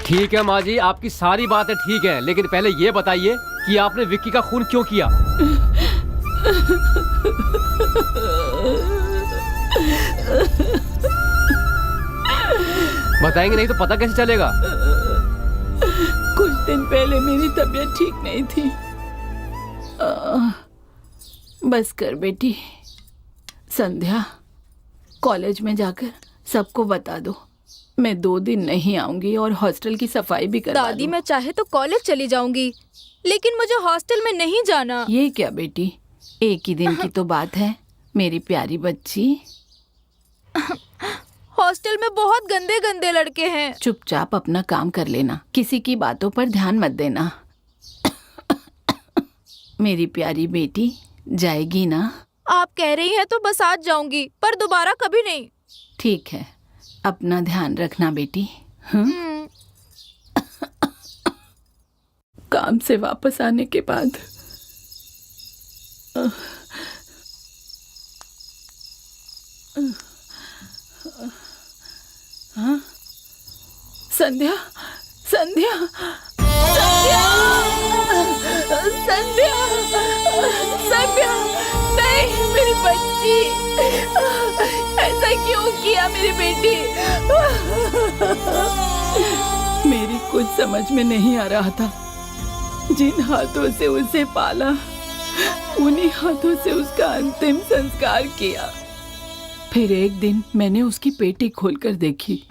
ठीक है माँ जी, आपकी सारी बातें ठीक है, लेकिन पहले ये बताइए कि आपने विक्की का खून क्यों किया? बताएंगे नहीं तो पता कैसे चलेगा? कुछ दिन पहले मेरी तबीयत ठीक नहीं थी। बस कर बेटी, संध्या कॉलेज में जाकर सबको बता दो। मैं 2 दिन नहीं आऊंगी और हॉस्टल की सफाई भी करवा दादी, मैं चाहे तो कॉलेज चली जाऊंगी, लेकिन मुझे हॉस्टल में नहीं जाना। ये क्या बेटी, एक ही दिन की तो बात है मेरी प्यारी बच्ची। हॉस्टल में बहुत गंदे गंदे लड़के हैं। चुपचाप अपना काम कर लेना, किसी की बातों पर ध्यान मत देना। मेरी प्यारी बेटी, जाएगी ना? आप कह रही हैं तो बस आज जाऊंगी, पर दोबारा कभी नहीं। ठीक है, अपना ध्यान रखना बेटी। काम से वापस आने के बाद हाँ? संध्या, संध्या, संध्या, संध्या, संध्या, नहीं मेरी बच्ची, ऐसा क्यों किया मेरी बेटी? मेरी कुछ समझ में नहीं आ रहा था। जिन हाथों से उसे पाला, उन्हीं हाथों से उसका अंतिम संस्कार किया। फिर एक दिन मैंने उसकी पेटी खोलकर देखी।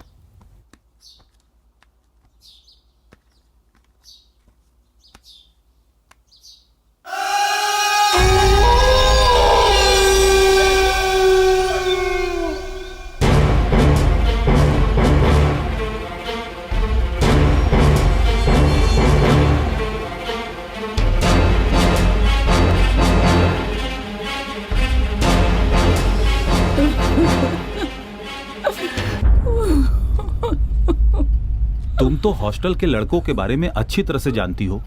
तुम तो हॉस्टल के लड़कों के बारे में अच्छी तरह से जानती हो।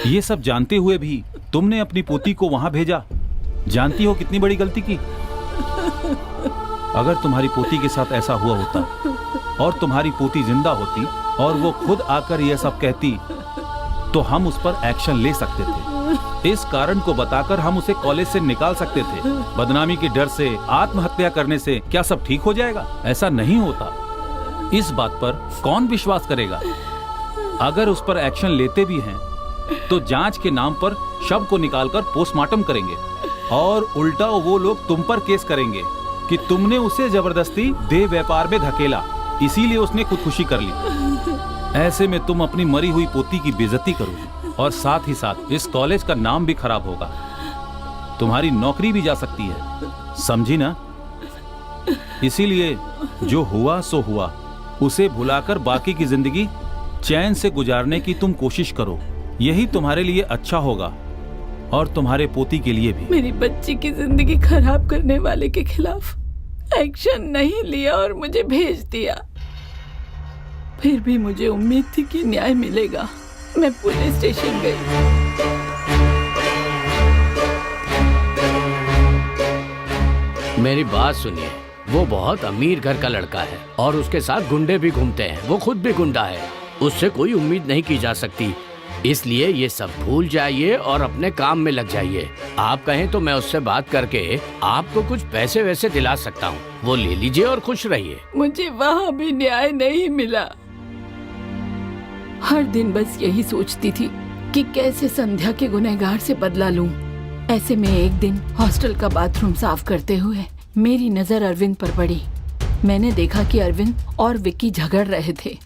ये सब जानते हुए भी तुमने अपनी पोती को वहां भेजा। जानती हो कितनी बड़ी गलती की। अगर तुम्हारी पोती के साथ ऐसा हुआ होता और तुम्हारी पोती जिंदा होती और वो खुद आकर यह सब कहती तो हम उस पर एक्शन ले सकते थे। इस कारण को बताकर हम उसे कॉलेज से निकाल सकते थे। बदनामी के डर से आत्महत्या करने से क्या सब ठीक हो जाएगा? ऐसा नहीं होता। इस बात पर कौन विश्वास करेगा? अगर उस पर एक्शन लेते भी हैं तो जांच के नाम पर शव को निकालकर पोस्टमार्टम करेंगे और उल्टा वो लोग तुम पर केस करेंगे कि तुमने उसे जबरदस्ती देह व्यापार में धकेला, इसीलिए उसने खुदकुशी कर ली। ऐसे में तुम अपनी मरी हुई पोती की बेइज्जती करोगे और साथ ही साथ इस कॉलेज का नाम भी खराब होगा। तुम्हारी नौकरी भी जा सकती है, समझी ना? इसीलिए जो हुआ सो हुआ, उसे भुलाकर बाकी की जिंदगी चैन से गुजारने की तुम कोशिश करो। यही तुम्हारे लिए अच्छा होगा और तुम्हारे पोती के लिए भी। मेरी बच्ची की जिंदगी खराब करने वाले के खिलाफ एक्शन नहीं लिया और मुझे भेज दिया। फिर भी मुझे उम्मीद थी कि न्याय मिलेगा। मैं पुलिस स्टेशन गई। मेरी बात सुनिए, वो बहुत अमीर घर का लड़का है और उसके साथ गुंडे भी घूमते हैं। वो खुद भी गुंडा है, उससे कोई उम्मीद नहीं की जा सकती। इसलिए ये सब भूल जाइए और अपने काम में लग जाइए। आप कहें तो मैं उससे बात करके आपको कुछ पैसे वैसे दिला सकता हूँ, वो ले लीजिए और खुश रहिए। मुझे वहाँ भी न्याय नहीं मिला। हर दिन बस यही सोचती थी कि कैसे संध्या के गुनहगार से बदला लूं। ऐसे में एक दिन हॉस्टल का बाथरूम साफ करते हुए मेरी नजर अरविंद पर पड़ी। मैंने देखा कि अरविंद और विक्की झगड़ रहे थे।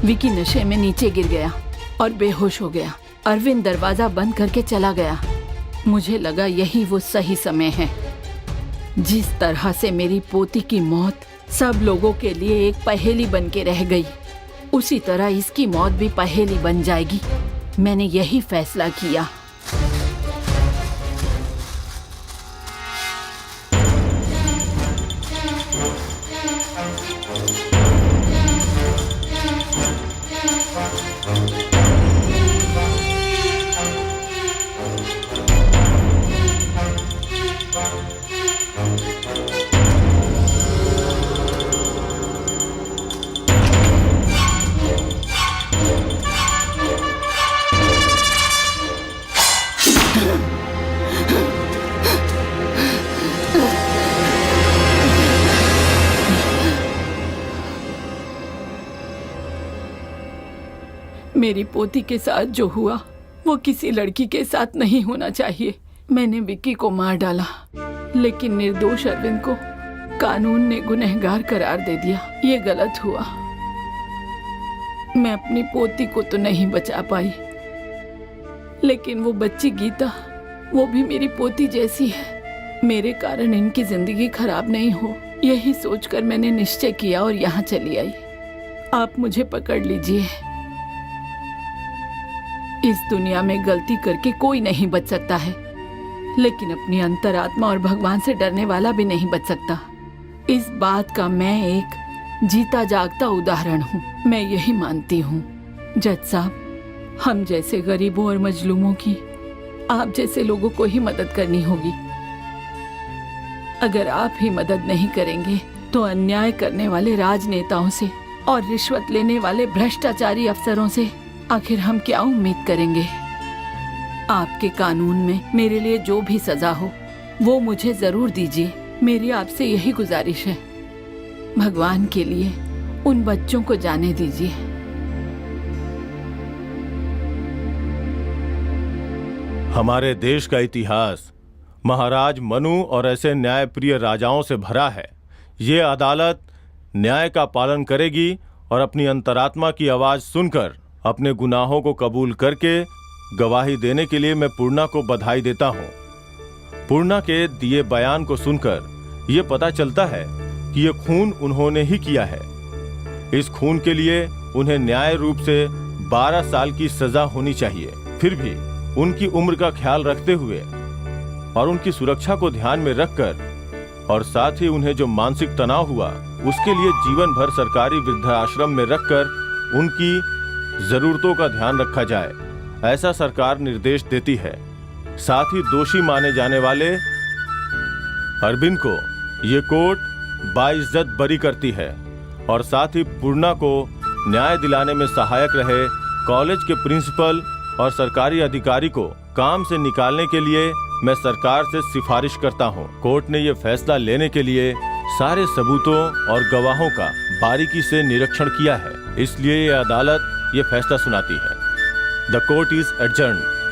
विक्की नशे में नीचे गिर गया और बेहोश हो गया। अरविंद दरवाजा बंद करके चला गया। मुझे लगा यही वो सही समय है। जिस तरह से मेरी पोती की मौत सब लोगों के लिए एक पहेली बन के रह गई, उसी तरह इसकी मौत भी पहेली बन जाएगी। मैंने यही फैसला किया। मेरी पोती के साथ जो हुआ वो किसी लड़की के साथ नहीं होना चाहिए। मैंने विक्की को मार डाला, लेकिन निर्दोष अरविंद को कानून ने गुनहगार करार दे दिया। ये गलत हुआ। मैं अपनी पोती को तो नहीं बचा पाई, लेकिन वो बच्ची गीता, वो भी मेरी पोती जैसी है। मेरे कारण इनकी जिंदगी खराब नहीं हो, यही सोचकर मैंने निश्चय किया और यहाँ चली आई। आप मुझे पकड़ लीजिए। इस दुनिया में गलती करके कोई नहीं बच सकता है, लेकिन अपनी अंतरात्मा और भगवान से डरने वाला भी नहीं बच सकता। इस बात का मैं एक जीता जागता उदाहरण हूँ। मैं यही मानती हूँ जज साहब, हम जैसे गरीबों और मजलूमों की आप जैसे लोगों को ही मदद करनी होगी। अगर आप ही मदद नहीं करेंगे तो अन्याय करने वाले राजनेताओं से और रिश्वत लेने वाले भ्रष्टाचारी अफसरों से आखिर हम क्या उम्मीद करेंगे। आपके कानून में मेरे लिए जो भी सजा हो वो मुझे जरूर दीजिए। मेरी आपसे यही गुजारिश है। भगवान के लिए उन बच्चों को जाने दीजिए। हमारे देश का इतिहास महाराज मनु और ऐसे न्यायप्रिय राजाओं से भरा है। ये अदालत न्याय का पालन करेगी और अपनी अंतरात्मा की आवाज सुनकर अपने गुनाहों को कबूल करके गवाही देने के लिए मैं पूर्णा को बधाई देता हूँ। पूर्णा के दिए बयान को सुनकर ये पता चलता है कि ये खून उन्होंने ही किया है। इस खून के लिए उन्हें न्याय रूप से 12 साल की सजा होनी चाहिए। फिर भी उनकी उम्र का ख्याल रखते हुए और उनकी सुरक्षा को ध्यान में रखकर और साथ ही उन्हें जो मानसिक तनाव हुआ उसके लिए जीवन भर सरकारी वृद्धाश्रम में रखकर उनकी जरूरतों का ध्यान रखा जाए, ऐसा सरकार निर्देश देती है। साथ ही दोषी माने जाने वाले अरविंद को ये कोर्ट बाइज्जत बरी करती है और साथ ही पूर्णा को न्याय दिलाने में सहायक रहे कॉलेज के प्रिंसिपल और सरकारी अधिकारी को काम से निकालने के लिए मैं सरकार से सिफारिश करता हूँ। कोर्ट ने ये फैसला लेने के लिए सारे सबूतों और गवाहों का बारीकी से निरीक्षण किया है, इसलिए ये अदालत ये फैसला सुनाती है। The court is adjourned.